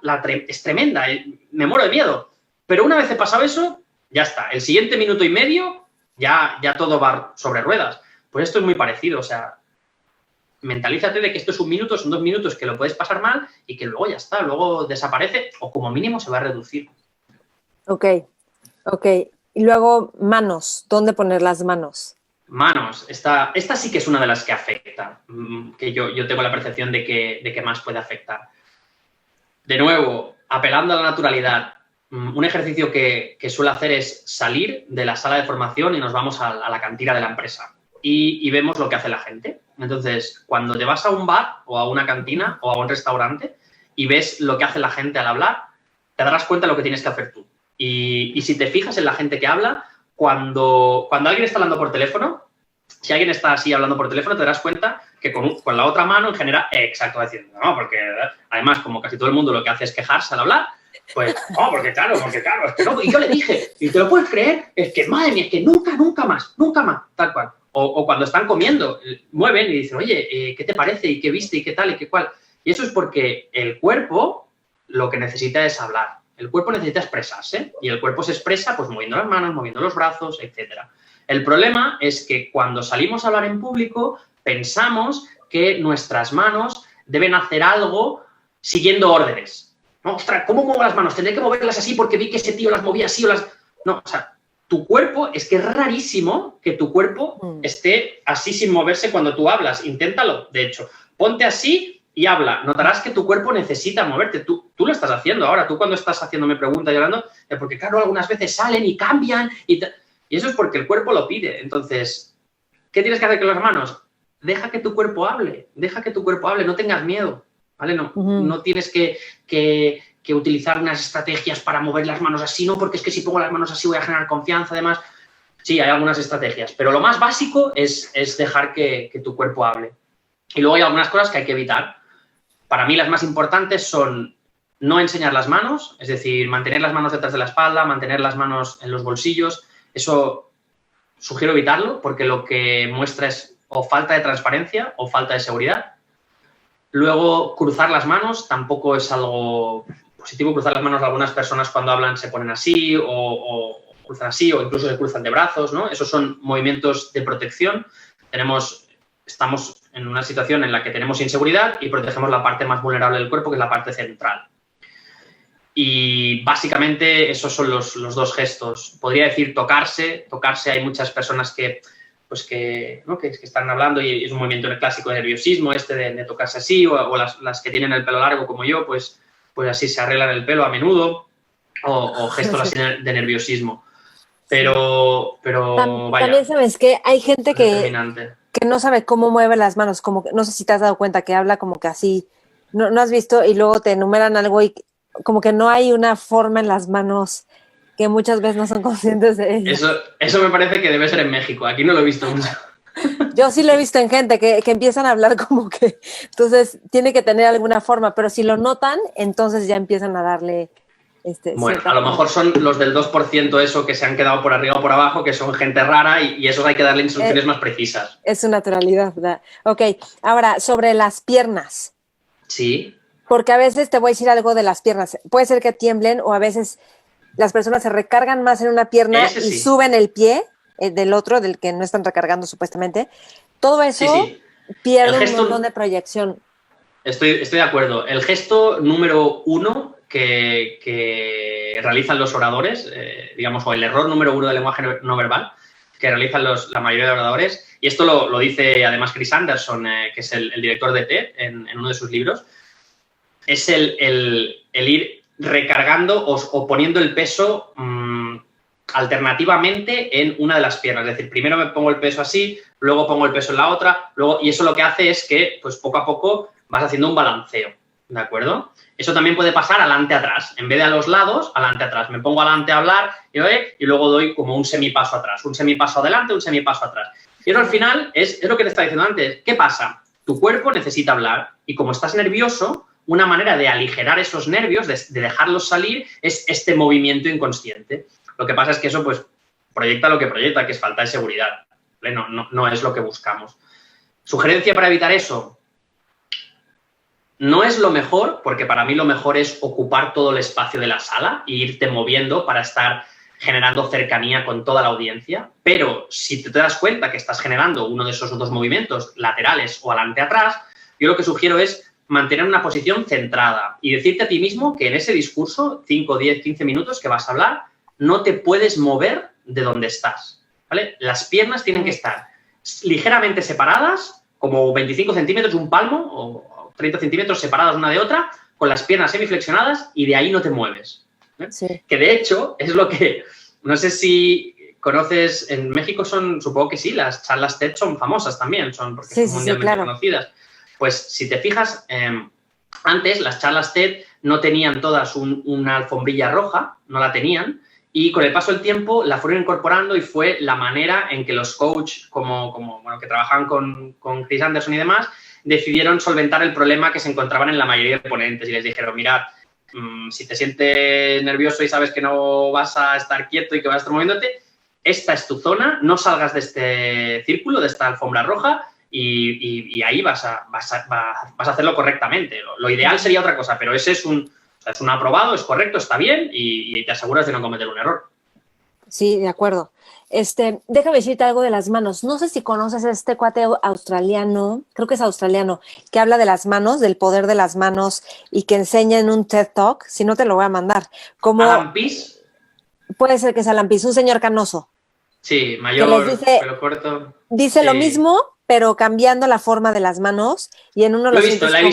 es tremenda. Me muero de miedo. Pero una vez he pasado eso, ya está. El siguiente minuto y medio, ya todo va sobre ruedas. Pues esto es muy parecido. O sea... Mentalízate de que esto es 1 minuto, son 2 minutos que lo puedes pasar mal y que luego ya está, luego desaparece o como mínimo se va a reducir. Ok. Y luego, manos. ¿Dónde poner las manos? Manos. Esta sí que es una de las que afecta, que yo tengo la percepción de que más puede afectar. De nuevo, apelando a la naturalidad, un ejercicio que suelo hacer es salir de la sala de formación y nos vamos a la cantina de la empresa y vemos lo que hace la gente. Entonces, cuando te vas a un bar o a una cantina o a un restaurante y ves lo que hace la gente al hablar, te darás cuenta de lo que tienes que hacer tú. Y si te fijas en la gente que habla, cuando alguien está hablando por teléfono, si alguien está así hablando por teléfono, te darás cuenta que con la otra mano, en general, exacto, diciendo, no, porque además, como casi todo el mundo lo que hace es quejarse al hablar, pues, no, porque claro, es que no, y yo le dije, y te lo puedes creer, es que, madre mía, es que nunca más, tal cual. O cuando están comiendo, mueven y dicen, oye, ¿qué te parece? ¿Y qué viste? ¿Y qué tal? ¿Y qué cual? Y eso es porque el cuerpo lo que necesita es hablar. El cuerpo necesita expresarse y el cuerpo se expresa pues moviendo las manos, moviendo los brazos, etcétera. El problema es que cuando salimos a hablar en público pensamos que nuestras manos deben hacer algo siguiendo órdenes. No, ostras, ¿cómo muevo las manos? Tendré que moverlas así porque vi que ese tío las movía así o las... No, o sea... Tu cuerpo, es que es rarísimo que tu cuerpo esté así sin moverse cuando tú hablas. Inténtalo, de hecho. Ponte así y habla. Notarás que tu cuerpo necesita moverte. Tú lo estás haciendo ahora. Tú cuando estás haciéndome preguntas y hablando, porque claro, algunas veces salen y cambian y eso es porque el cuerpo lo pide. Entonces, ¿qué tienes que hacer con las manos? Deja que tu cuerpo hable. No tengas miedo, ¿vale? No tienes que utilizar unas estrategias para mover las manos así, no, porque es que si pongo las manos así voy a generar confianza, además. Sí, hay algunas estrategias, pero lo más básico es dejar que tu cuerpo hable. Y luego hay algunas cosas que hay que evitar. Para mí las más importantes son no enseñar las manos, es decir, mantener las manos detrás de la espalda, mantener las manos en los bolsillos. Eso sugiero evitarlo porque lo que muestra es o falta de transparencia o falta de seguridad. Luego, cruzar las manos tampoco es algo positivo. Cruzar las manos, algunas personas cuando hablan se ponen así o cruzan así o incluso se cruzan de brazos, ¿no? Esos son movimientos de protección. Estamos en una situación en la que tenemos inseguridad y protegemos la parte más vulnerable del cuerpo, que es la parte central. Y básicamente esos son los 2 gestos. Podría decir tocarse. Tocarse, hay muchas personas que están hablando y es un movimiento clásico de nerviosismo, de tocarse así, o las que tienen el pelo largo como yo, pues así se arreglan el pelo a menudo, o gestos así de nerviosismo. Pero vaya. También sabes que hay gente que no sabe cómo mueve las manos, como que, no sé si te has dado cuenta que habla como que así, no has visto y luego te enumeran algo y como que no hay una forma en las manos que muchas veces no son conscientes de ello. Eso me parece que debe ser en México. Aquí no lo he visto mucho. Yo sí lo he visto en gente que empiezan a hablar como que... Entonces, tiene que tener alguna forma, pero si lo notan, entonces ya empiezan a darle... Bueno, a lo mejor son los del 2% eso que se han quedado por arriba o por abajo, que son gente rara y esos hay que darle instrucciones más precisas. Es su naturalidad, ¿verdad? Ok, ahora, sobre las piernas. Sí. Porque a veces te voy a decir algo de las piernas. Puede ser que tiemblen o a veces... Las personas se recargan más en una pierna y suben el pie del otro, del que no están recargando supuestamente. Todo eso pierde un montón de proyección. Estoy de acuerdo. El gesto número 1 que realizan los oradores, digamos, o el error número 1 del lenguaje no verbal que realizan la mayoría de oradores, y esto lo dice además Chris Anderson, que es el director de TED, en uno de sus libros, es el ir recargando o poniendo el peso alternativamente en una de las piernas. Es decir, primero me pongo el peso así, luego pongo el peso en la otra, y eso lo que hace es que, pues poco a poco vas haciendo un balanceo, ¿de acuerdo? Eso también puede pasar adelante-atrás. En vez de a los lados, adelante-atrás. Me pongo adelante a hablar y luego doy como un semipaso atrás. Un semipaso adelante, un semipaso atrás. Y eso al final es lo que te estaba diciendo antes. ¿Qué pasa? Tu cuerpo necesita hablar y como estás nervioso, una manera de aligerar esos nervios, de dejarlos salir, es este movimiento inconsciente. Lo que pasa es que eso pues proyecta lo que proyecta, que es falta de seguridad. ¿Vale? No es lo que buscamos. ¿Sugerencia para evitar eso? No es lo mejor, porque para mí lo mejor es ocupar todo el espacio de la sala e irte moviendo para estar generando cercanía con toda la audiencia, pero si te das cuenta que estás generando uno de esos dos movimientos, laterales o adelante-atrás, yo lo que sugiero es mantener una posición centrada y decirte a ti mismo que en ese discurso, 5, 10, 15 minutos que vas a hablar, no te puedes mover de donde estás, ¿vale? Las piernas tienen que estar ligeramente separadas, como 25 centímetros, un palmo o 30 centímetros separadas una de otra, con las piernas semiflexionadas y de ahí no te mueves. Sí. Que de hecho es lo que, no sé si conoces, en México supongo que sí, las charlas TED son famosas también, porque son mundialmente conocidas. Pues si te fijas, antes las charlas TED no tenían todas una alfombrilla roja, no la tenían, y con el paso del tiempo la fueron incorporando y fue la manera en que los coaches, que trabajaban con Chris Anderson y demás, decidieron solventar el problema que se encontraban en la mayoría de ponentes y les dijeron, mirad, si te sientes nervioso y sabes que no vas a estar quieto y que vas a estar moviéndote, esta es tu zona, no salgas de este círculo, de esta alfombra roja y ahí vas a hacerlo correctamente. Lo ideal sería otra cosa, pero ese es un aprobado, es correcto, está bien y te aseguras de no cometer un error. Sí, de acuerdo. Déjame decirte algo de las manos. No sé si conoces a este cuate australiano, creo que es australiano, que habla de las manos, del poder de las manos y que enseña en un TED Talk. Si no, te lo voy a mandar. ¿Alan Pease? Puede ser que sea Alan Pease, un señor canoso. Sí, mayor, pelo corto. Dice lo mismo, pero cambiando la forma de las manos y en uno lo he visto, la he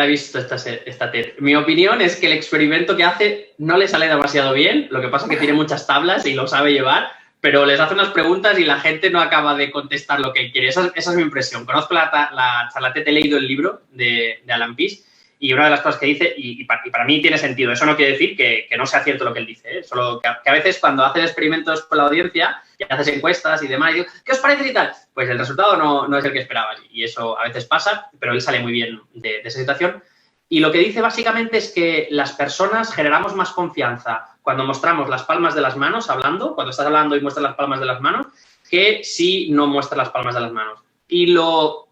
visto esta TED. Mi opinión es que el experimento que hace no le sale demasiado bien, lo que pasa es que tiene muchas tablas y lo sabe llevar, pero les hace unas preguntas y la gente no acaba de contestar lo que quiere. Esa es mi impresión. Conozco la charla TED, he leído el libro de Alan Pease y una de las cosas que dice, y para mí tiene sentido, eso no quiere decir que no sea cierto lo que él dice, solo que a veces cuando haces experimentos con la audiencia y haces encuestas y demás, y digo, ¿qué os parece y tal? Pues el resultado no es el que esperabas y eso a veces pasa, pero él sale muy bien de esa situación. Y lo que dice básicamente es que las personas generamos más confianza cuando mostramos las palmas de las manos hablando, cuando estás hablando y muestras las palmas de las manos, que si no muestras las palmas de las manos. Y lo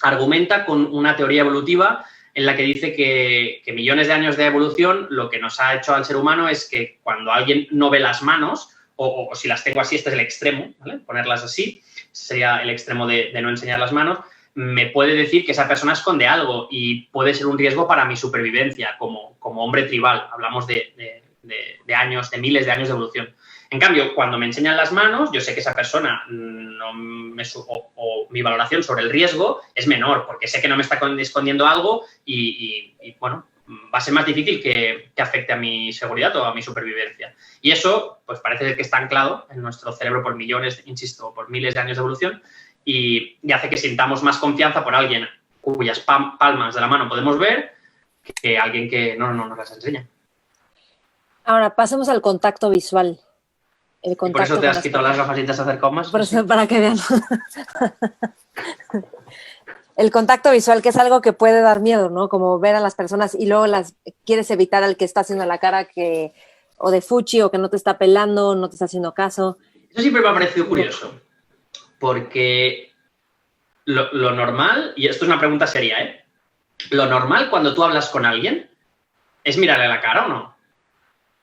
argumenta con una teoría evolutiva en la que dice que millones de años de evolución lo que nos ha hecho al ser humano es que cuando alguien no ve las manos, o si las tengo así, este es el extremo, ¿vale? Ponerlas así, sería el extremo de no enseñar las manos, me puede decir que esa persona esconde algo y puede ser un riesgo para mi supervivencia como hombre tribal. Hablamos de años, de miles de años de evolución. En cambio, cuando me enseñan las manos, yo sé que esa persona mi valoración sobre el riesgo es menor, porque sé que no me está escondiendo algo y bueno, va a ser más difícil que afecte a mi seguridad o a mi supervivencia. Y eso, pues parece que está anclado en nuestro cerebro por millones, insisto, por miles de años de evolución y hace que sintamos más confianza por alguien cuyas palmas de la mano podemos ver que alguien que no nos las enseña. Ahora, pasemos al contacto visual. ¿Y por eso te has quitado las gafas y te has acercado más? Por eso, para que vean. El contacto visual, que es algo que puede dar miedo, ¿no? Como ver a las personas y luego quieres evitar al que está haciendo la cara o de fuchi o que no te está pelando, no te está haciendo caso. Eso siempre me ha parecido curioso, porque lo normal, y esto es una pregunta seria, lo normal cuando tú hablas con alguien es mirarle la cara, ¿o no?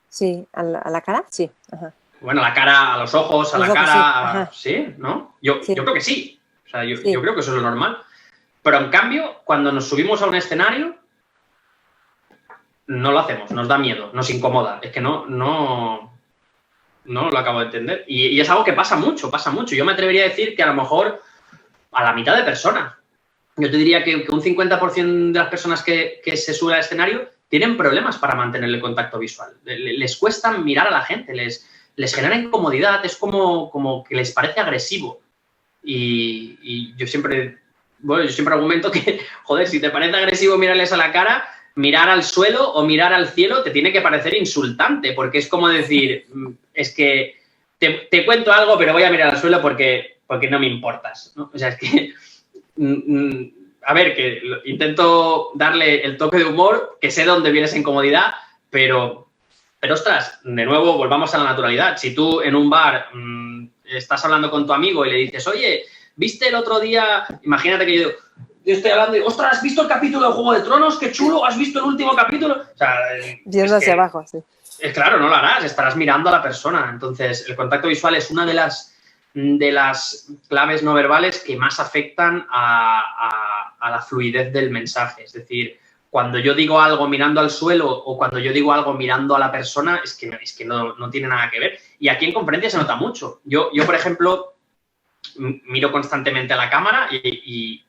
Sí, a la cara, sí. Ajá. Bueno, a la cara, a los ojos, a la cara, sí, ¿no? Yo creo que sí. O sea, yo creo que eso es lo normal. Pero, en cambio, cuando nos subimos a un escenario, no lo hacemos, nos da miedo, nos incomoda. Es que no lo acabo de entender. Y es algo que pasa mucho. Yo me atrevería a decir que a lo mejor a la mitad de personas. yo te diría que un 50% de las personas que se suben al escenario tienen problemas para mantener el contacto visual. Les cuesta mirar a la gente, les genera incomodidad, es como que les parece agresivo. Y yo siempre argumento que, joder, si te parece agresivo mirarles a la cara, mirar al suelo o mirar al cielo te tiene que parecer insultante, porque es como decir, es que te cuento algo, pero voy a mirar al suelo porque no me importas, ¿no? O sea, es que, a ver, que intento darle el toque de humor, que sé dónde viene esa incomodidad, pero ostras, de nuevo, volvamos a la naturalidad. Si tú en un bar estás hablando con tu amigo y le dices, oye, ¿viste el otro día? Imagínate que yo estoy hablando y digo, ostras, ¿has visto el capítulo de Juego de Tronos? ¡Qué chulo! ¿Has visto el último capítulo? O sea, viendo hacia abajo, sí. Claro, no lo harás, estarás mirando a la persona. Entonces, el contacto visual es una de las claves no verbales que más afectan a la fluidez del mensaje. Es decir, cuando yo digo algo mirando al suelo o cuando yo digo algo mirando a la persona, es que no tiene nada que ver. Y aquí en conferencia se nota mucho. Yo por ejemplo, miro constantemente a la cámara y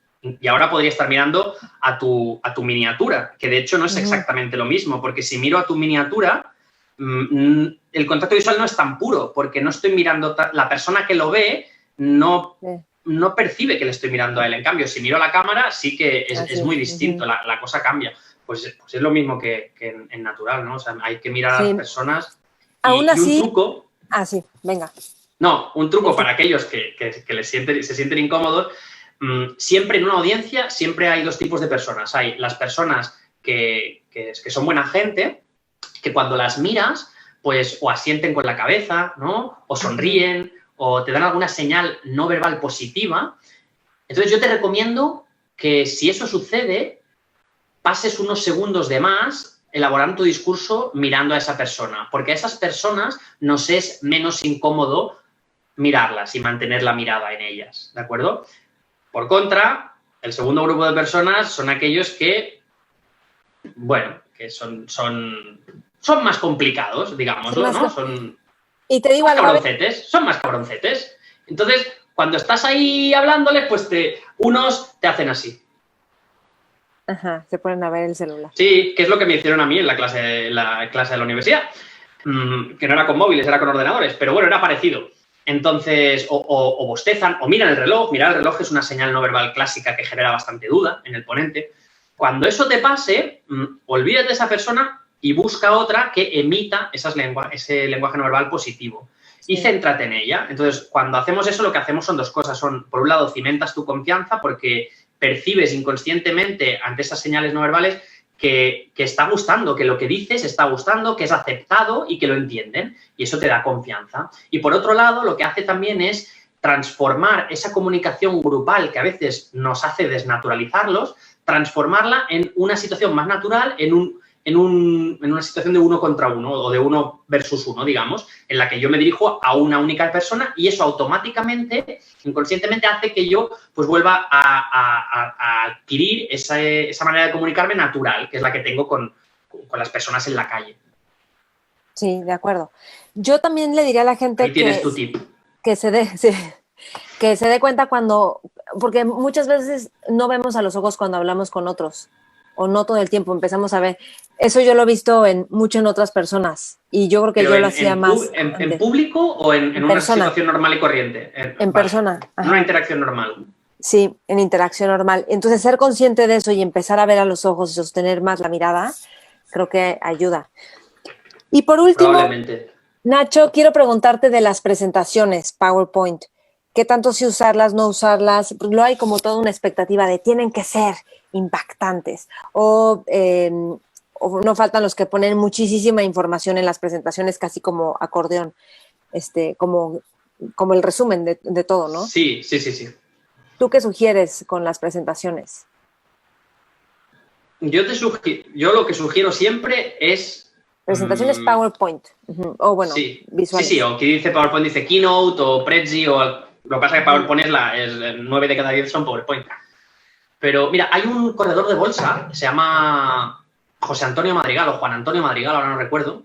ahora podría estar mirando a tu miniatura, que de hecho no es exactamente lo mismo, porque si miro a tu miniatura, el contacto visual no es tan puro, porque no estoy mirando, la persona que lo ve no percibe que le estoy mirando a él. En cambio, si miro a la cámara, sí que es muy distinto, la cosa cambia. Pues es lo mismo que en natural, ¿no? O sea, hay que mirar a las personas. Aún así... un truco... sí, venga. No, un truco para aquellos que se sienten incómodos. Siempre en una audiencia, siempre hay dos tipos de personas. Hay las personas que son buena gente, que cuando las miras, pues o asienten con la cabeza, ¿no? O sonríen, o te dan alguna señal no verbal positiva. Entonces yo te recomiendo que si eso sucede, pases unos segundos de más elaborando tu discurso mirando a esa persona, porque a esas personas nos es menos incómodo mirarlas y mantener la mirada en ellas, ¿de acuerdo? Por contra, el segundo grupo de personas son aquellos que, bueno, que son más complicados, digámoslo, ¿no? Y te digo algo, son más cabroncetes. Entonces, cuando estás ahí hablándoles, pues unos te hacen así. Ajá, se ponen a ver el celular. Sí, que es lo que me hicieron a mí en la clase de la universidad, que no era con móviles, era con ordenadores, pero bueno, era parecido. Entonces, o bostezan, o miran el reloj. Mirar el reloj es una señal no verbal clásica que genera bastante duda en el ponente. Cuando eso te pase, olvídate de esa persona y busca otra que emita ese lenguaje no verbal positivo. Y céntrate en ella. Entonces, cuando hacemos eso, lo que hacemos son dos cosas. Por un lado, cimentas tu confianza porque percibes inconscientemente ante esas señales no verbales que está gustando, que lo que dices está gustando, que es aceptado y que lo entienden. Y eso te da confianza. Y por otro lado, lo que hace también es transformar esa comunicación grupal que a veces nos hace desnaturalizarlos, transformarla en una situación más natural, en una situación de uno contra uno o de uno versus uno, digamos, en la que yo me dirijo a una única persona y eso automáticamente, inconscientemente, hace que yo pues vuelva a adquirir esa manera de comunicarme natural, que es la que tengo con las personas en la calle. Sí, de acuerdo. Yo también le diría a la gente Ahí tienes tu tip. Que se dé cuenta porque muchas veces no vemos a los ojos cuando hablamos con otros, o no todo el tiempo, empezamos a ver. Eso yo lo he visto mucho en otras personas, y yo creo que yo lo hacía más. ¿En público o en una situación normal y corriente? En persona. En una interacción normal. Sí, en interacción normal. Entonces, ser consciente de eso y empezar a ver a los ojos y sostener más la mirada, creo que ayuda. Y por último, Nacho, quiero preguntarte de las presentaciones PowerPoint. ¿Qué tanto si usarlas, no usarlas? Lo hay como toda una expectativa de tienen que ser impactantes. O no faltan los que ponen muchísima información en las presentaciones, casi como acordeón, como el resumen de todo, ¿no? Sí. ¿Tú qué sugieres con las presentaciones? Yo lo que sugiero siempre es... Presentaciones PowerPoint. O bueno, visuales. Sí, o que dice PowerPoint, dice Keynote o Prezi, o lo que pasa es que PowerPoint es 9 de cada 10 son PowerPoint. Pero mira, hay un corredor de bolsa, se llama José Antonio Madrigal o Juan Antonio Madrigal, ahora no recuerdo.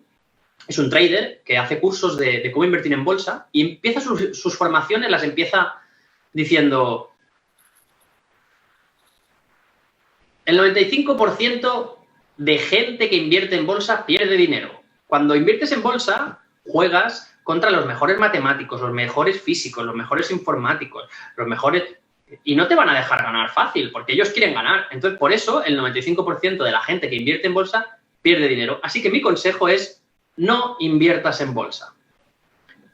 Es un trader que hace cursos de cómo invertir en bolsa y empieza sus formaciones, las empieza diciendo: El 95% de gente que invierte en bolsa pierde dinero. Cuando inviertes en bolsa, juegas contra los mejores matemáticos, los mejores físicos, los mejores informáticos, los mejores... Y no te van a dejar ganar fácil, porque ellos quieren ganar. Entonces, por eso, el 95% de la gente que invierte en bolsa pierde dinero. Así que mi consejo es, no inviertas en bolsa.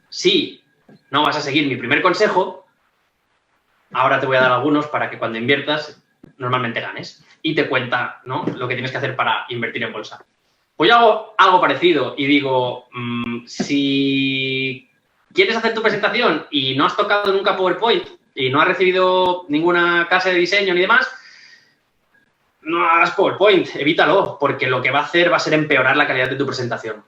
Si no vas a seguir mi primer consejo, ahora te voy a dar algunos para que cuando inviertas, normalmente ganes. Y te cuenta, ¿no?, lo que tienes que hacer para invertir en bolsa. Pues yo hago algo parecido y digo, si quieres hacer tu presentación y no has tocado nunca PowerPoint y no has recibido ninguna clase de diseño ni demás, no hagas PowerPoint, evítalo, porque lo que va a hacer va a ser empeorar la calidad de tu presentación.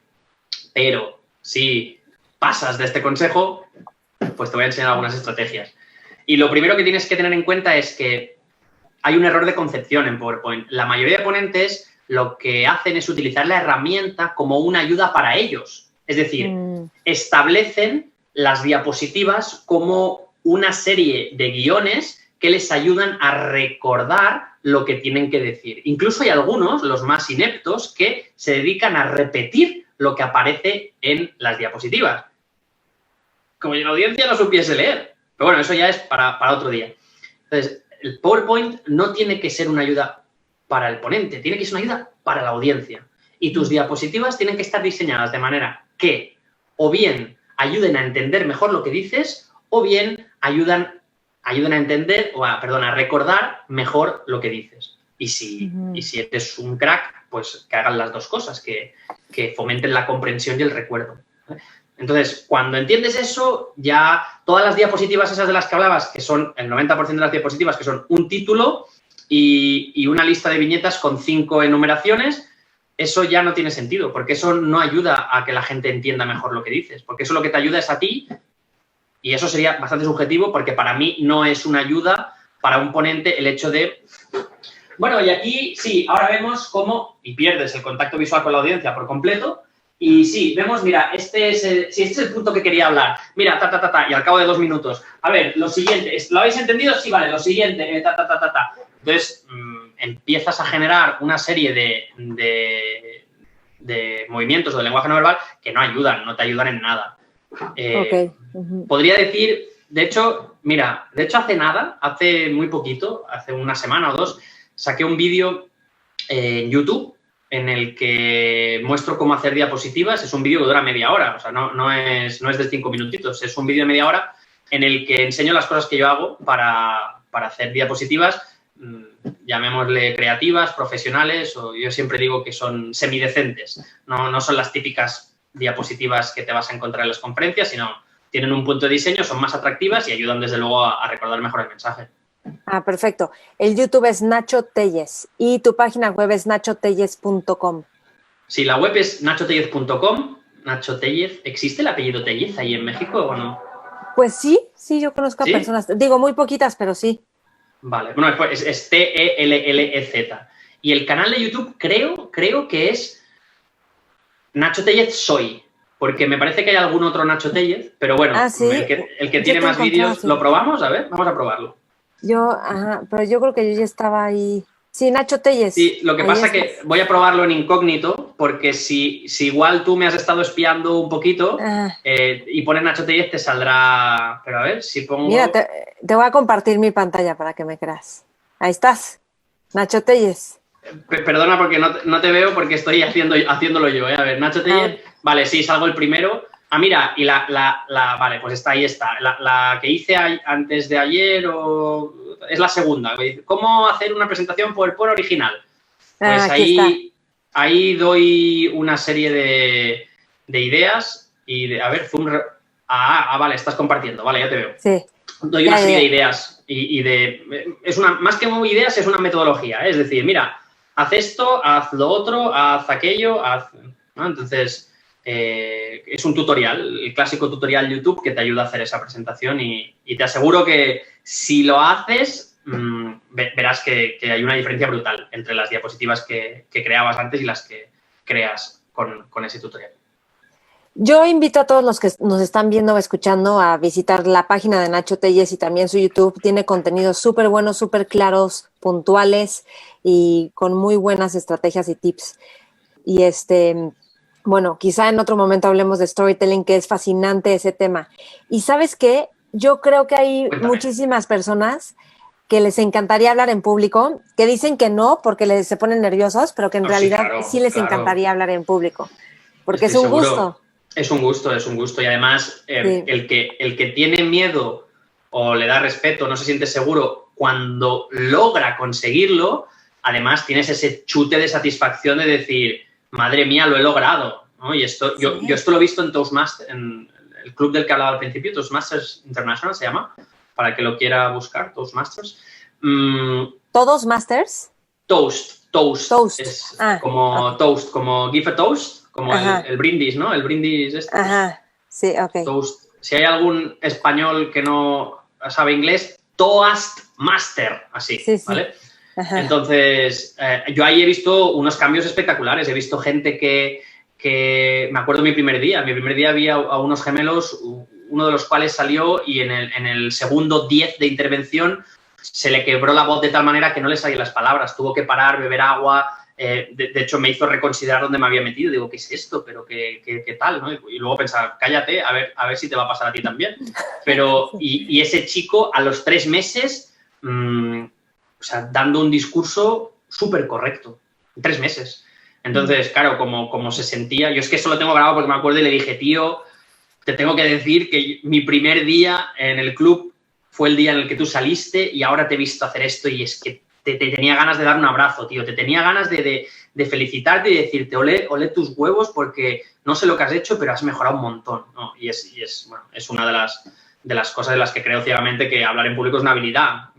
Pero si pasas de este consejo, pues te voy a enseñar algunas estrategias. Y lo primero que tienes que tener en cuenta es que hay un error de concepción en PowerPoint. La mayoría de ponentes lo que hacen es utilizar la herramienta como una ayuda para ellos. Es decir, establecen las diapositivas como una serie de guiones que les ayudan a recordar lo que tienen que decir. Incluso hay algunos, los más ineptos, que se dedican a repetir lo que aparece en las diapositivas. Como si la audiencia no supiese leer. Pero bueno, eso ya es para otro día. Entonces, el PowerPoint no tiene que ser una ayuda para el ponente, tiene que ser una ayuda para la audiencia. Y tus diapositivas tienen que estar diseñadas de manera que o bien ayuden a entender mejor lo que dices o bien ayudan a entender a recordar mejor lo que dices. Y si eres un crack, pues que hagan las dos cosas, que fomenten la comprensión y el recuerdo. Entonces, cuando entiendes eso, ya todas las diapositivas esas de las que hablabas, que son el 90% de las diapositivas, que son un título y una lista de viñetas con 5 enumeraciones, eso ya no tiene sentido, porque eso no ayuda a que la gente entienda mejor lo que dices, porque eso lo que te ayuda es a ti, y eso sería bastante subjetivo, porque para mí no es una ayuda para un ponente el hecho de... Bueno, y aquí sí, ahora vemos cómo... Y pierdes el contacto visual con la audiencia por completo. Y sí, vemos, mira, este es el punto que quería hablar. Mira, y al cabo de 2 minutos. A ver, lo siguiente, ¿lo habéis entendido? Sí, vale, lo siguiente, Entonces, empiezas a generar una serie de movimientos o de lenguaje no verbal que no ayudan, no te ayudan en nada. Podría decir, de hecho, hace muy poquito, hace una semana o 2, saqué un vídeo en YouTube en el que muestro cómo hacer diapositivas. Es un vídeo que dura media hora, o sea, no es de 5 minutitos, es un vídeo de media hora en el que enseño las cosas que yo hago para hacer diapositivas, llamémosle creativas, profesionales, o yo siempre digo que son semidecentes, no son las típicas diapositivas que te vas a encontrar en las conferencias, sino tienen un punto de diseño, son más atractivas y ayudan desde luego a recordar mejor el mensaje. Ah, perfecto. El YouTube es Nacho Tellez y tu página web es nachotellez.com. Sí, la web es nachotellez.com. Nacho Tellez. ¿Existe el apellido Tellez ahí en México o no? Pues sí, yo conozco a personas. Digo, muy poquitas, pero sí. Vale, bueno, es T-E-L-L-E-Z. Y el canal de YouTube creo que es Nacho Tellez Soy, porque me parece que hay algún otro Nacho Tellez, pero bueno, ¿sí? el que tiene más vídeos, ¿lo probamos? A ver, vamos a probarlo. Pero yo creo que yo ya estaba ahí. Sí, Nacho Tellez. Sí, lo que pasa es que voy a probarlo en incógnito, porque si igual tú me has estado espiando un poquito y pones Nacho Tellez, te saldrá... Pero a ver, si pongo... Mira, te voy a compartir mi pantalla para que me creas. Ahí estás, Nacho Tellez. Perdona porque no te veo porque estoy haciéndolo yo, A ver, Nacho Tellez... Vale, sí, salgo el primero. Ah, mira, y vale, pues ahí está. La que hice antes de ayer es la segunda. ¿Cómo hacer una presentación PowerPoint original? Pues ahí doy una serie de ideas y a ver, vale, estás compartiendo, vale, ya te veo. Sí. Doy una serie de ideas más que ideas, es una metodología, Es decir, mira, haz esto, haz lo otro, haz aquello, ¿no? Entonces... es un tutorial, el clásico tutorial YouTube que te ayuda a hacer esa presentación y te aseguro que si lo haces verás que hay una diferencia brutal entre las diapositivas que creabas antes y las que creas con ese tutorial. Yo invito a todos los que nos están viendo o escuchando a visitar la página de Nacho Telles y también su YouTube. Tiene contenidos súper buenos, súper claros, puntuales y con muy buenas estrategias y tips. Y bueno, quizá en otro momento hablemos de storytelling, que es fascinante ese tema. Y ¿sabes qué? Yo creo que hay Cuéntame. muchísimas personas que les encantaría hablar en público, que dicen que no porque se ponen nerviosos, pero que en No, sí, realidad claro, sí les claro. encantaría hablar en público, porque es Estoy un seguro. gusto. Es un gusto, es un gusto. Y además, Sí. el que tiene miedo o le da respeto, no se siente seguro, cuando logra conseguirlo, además tienes ese chute de satisfacción de decir, madre mía, lo he logrado, ¿no? Y esto, Sí. yo esto lo he visto en Toastmasters, en el club del que hablaba al principio, Toastmasters International se llama, para el que lo quiera buscar, Toastmasters. ¿Todos masters? Toast. Toast. Es Ah, como ok. toast, como give a toast, como Ajá, el brindis, ¿no? El brindis este, pues ajá. Sí, ok. toast. Si hay algún español que no sabe inglés, Toastmaster, así, Sí, sí. ¿vale? Ajá. Entonces, yo ahí he visto unos cambios espectaculares. He visto gente me acuerdo mi primer día había a unos gemelos, uno de los cuales salió y en el segundo 10 de intervención se le quebró la voz de tal manera que no le salían las palabras. Tuvo que parar, beber agua. De hecho, me hizo reconsiderar dónde me había metido. Digo, ¿qué es esto? ¿Pero qué tal? ¿No? Y luego pensar, cállate, a ver si te va a pasar a ti también. Pero, y ese chico, a los 3 meses, o sea, dando un discurso súper correcto. 3 meses. Entonces, claro, como se sentía, yo es que eso lo tengo grabado porque me acuerdo y le dije, tío, te tengo que decir que mi primer día en el club fue el día en el que tú saliste y ahora te he visto hacer esto y es que te tenía ganas de dar un abrazo, tío, te tenía ganas de felicitarte y decirte, olé tus huevos porque no sé lo que has hecho, pero has mejorado un montón, ¿no? Y bueno, es una de las cosas de las que creo ciegamente que hablar en público es una habilidad.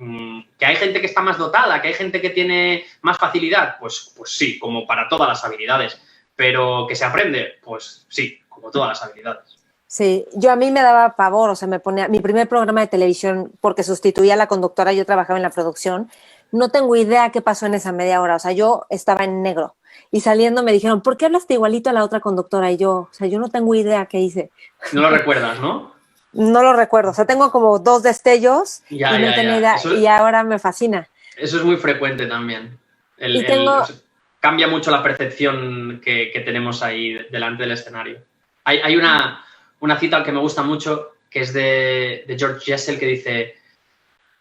¿Que hay gente que está más dotada, que hay gente que tiene más facilidad? Pues sí, como para todas las habilidades. Pero ¿que se aprende? Pues sí, como todas las habilidades. Sí, yo a mí me daba pavor, o sea, me ponía mi primer programa de televisión porque sustituía a la conductora, yo trabajaba en la producción, no tengo idea qué pasó en esa media hora, o sea, yo estaba en negro y saliendo me dijeron, ¿por qué hablaste igualito a la otra conductora? Y yo, o sea, yo no tengo idea qué hice. No lo recuerdas, ¿no? No lo recuerdo, o sea, tengo como 2 destellos y no tenía Ya. idea y ahora me fascina. Eso es muy frecuente también. Y tengo, O sea, cambia mucho la percepción que tenemos ahí delante del escenario. Hay una cita que me gusta mucho, que es de George Jessel, que dice,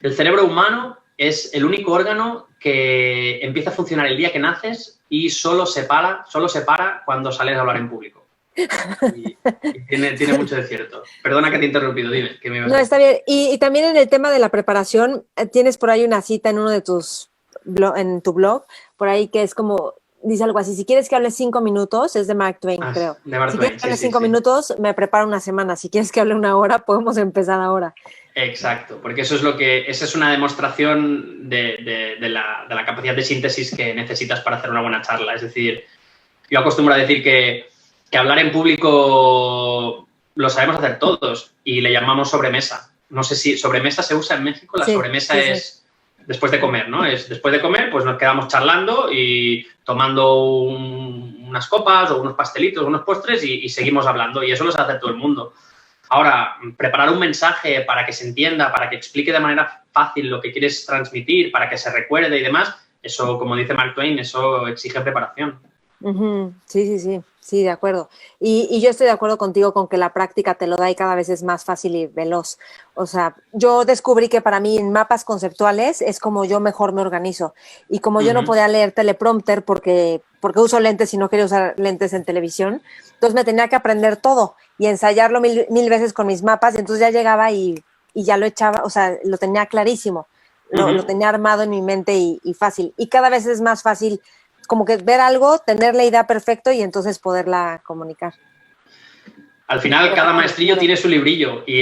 el cerebro humano es el único órgano que empieza a funcionar el día que naces y solo se para cuando sales a hablar en público. Y tiene mucho de cierto. Perdona que te he interrumpido, dime. ¿Qué me ibas no, a está decir? bien. Y también en el tema de la preparación, tienes por ahí una cita en uno de en tu blog, por ahí que es como, dice algo así, si quieres que hable 5 minutos, es de Mark Twain, creo. De Mark Si quieres Twain, que sí, hable sí, 5 minutos, me preparo una semana. Si quieres que hable una hora, podemos empezar ahora. Exacto, porque esa es una demostración de la capacidad de síntesis que necesitas para hacer una buena charla. Es decir, yo acostumbro a decir que hablar en público lo sabemos hacer todos y le llamamos sobremesa. No sé si sobremesa se usa en México, la Sí, sobremesa sí, sí. es después de comer, ¿no? Es después de comer, pues nos quedamos charlando y tomando unas copas o unos pastelitos, unos postres y seguimos hablando y eso lo sabe hacer todo el mundo. Ahora, preparar un mensaje para que se entienda, para que explique de manera fácil lo que quieres transmitir, para que se recuerde y demás, eso, como dice Mark Twain, eso exige preparación. Sí, de acuerdo. Y yo estoy de acuerdo contigo con que la práctica te lo da y cada vez es más fácil y veloz. O sea, yo descubrí que para mí en mapas conceptuales es como yo mejor me organizo. Y como yo no podía leer teleprompter porque uso lentes y no quería usar lentes en televisión, entonces me tenía que aprender todo y ensayarlo mil veces con mis mapas. Y entonces ya llegaba y ya lo echaba, o sea, lo tenía clarísimo. Lo tenía armado en mi mente y fácil. Y cada vez es más fácil como que ver algo, tener la idea perfecto y entonces poderla comunicar. Al final, cada maestrillo tiene su librillo y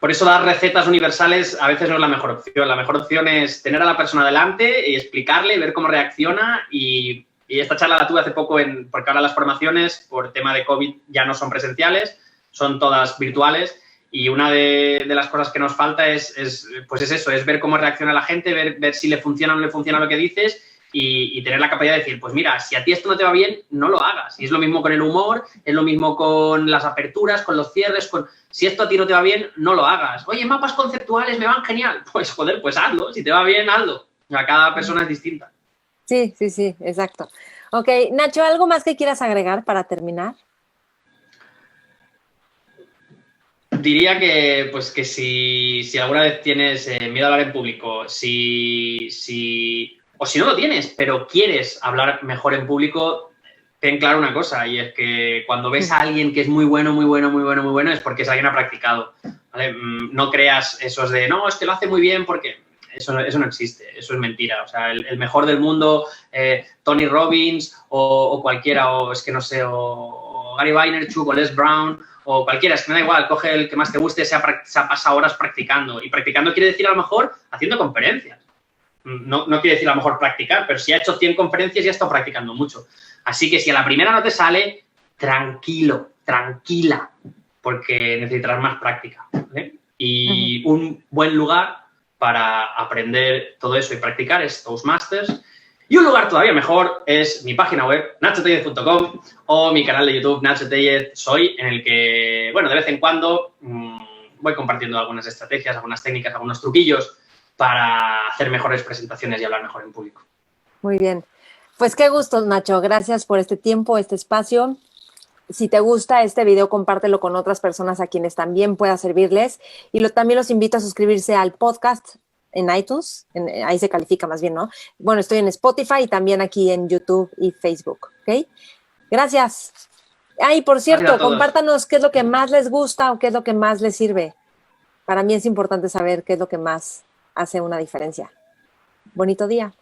por eso dar recetas universales a veces no es la mejor opción. La mejor opción es tener a la persona delante y explicarle, ver cómo reacciona y esta charla la tuve hace poco porque ahora las formaciones por tema de COVID ya no son presenciales, son todas virtuales y una de las cosas que nos falta es eso, es ver cómo reacciona la gente, ver si le funciona o no le funciona lo que dices y tener la capacidad de decir, pues mira, si a ti esto no te va bien, no lo hagas. Y es lo mismo con el humor, es lo mismo con las aperturas, con los cierres, si esto a ti no te va bien, no lo hagas. Oye, mapas conceptuales me van genial. Pues joder, pues hazlo. Si te va bien, hazlo. O sea, cada persona es distinta. Sí, exacto. Ok, Nacho, ¿algo más que quieras agregar para terminar? Diría que, pues, que si alguna vez tienes miedo a hablar en público, o si no lo tienes, pero quieres hablar mejor en público, ten claro una cosa, y es que cuando ves a alguien que es muy bueno, es porque es alguien ha practicado, ¿vale? No creas esos de, no, es que lo hace muy bien porque eso no existe, eso es mentira. O sea, el mejor del mundo, Tony Robbins o cualquiera, o es que no sé, o Gary Vaynerchuk o Les Brown, o cualquiera, es que me da igual, coge el que más te guste, se ha pasado horas practicando. Y practicando quiere decir a lo mejor haciendo conferencias. No quiere decir a lo mejor practicar, pero si ha hecho 100 conferencias ya está practicando mucho. Así que si a la primera no te sale, tranquilo, tranquila, porque necesitarás más práctica, ¿vale? Y un buen lugar para aprender todo eso y practicar es Toastmasters. Y un lugar todavía mejor es mi página web, nachotellez.com, o mi canal de YouTube, Nacho Tellez Soy, en el que, bueno, de vez en cuando voy compartiendo algunas estrategias, algunas técnicas, algunos truquillos para hacer mejores presentaciones y hablar mejor en público. Muy bien. Pues qué gusto, Nacho. Gracias por este tiempo, este espacio. Si te gusta este video, compártelo con otras personas a quienes también pueda servirles. Y también los invito a suscribirse al podcast en iTunes. Ahí se califica más bien, ¿no? Bueno, estoy en Spotify y también aquí en YouTube y Facebook, ¿ok? Gracias. Y por cierto, compártanos qué es lo que más les gusta o qué es lo que más les sirve. Para mí es importante saber qué es lo que más hace una diferencia. Bonito día.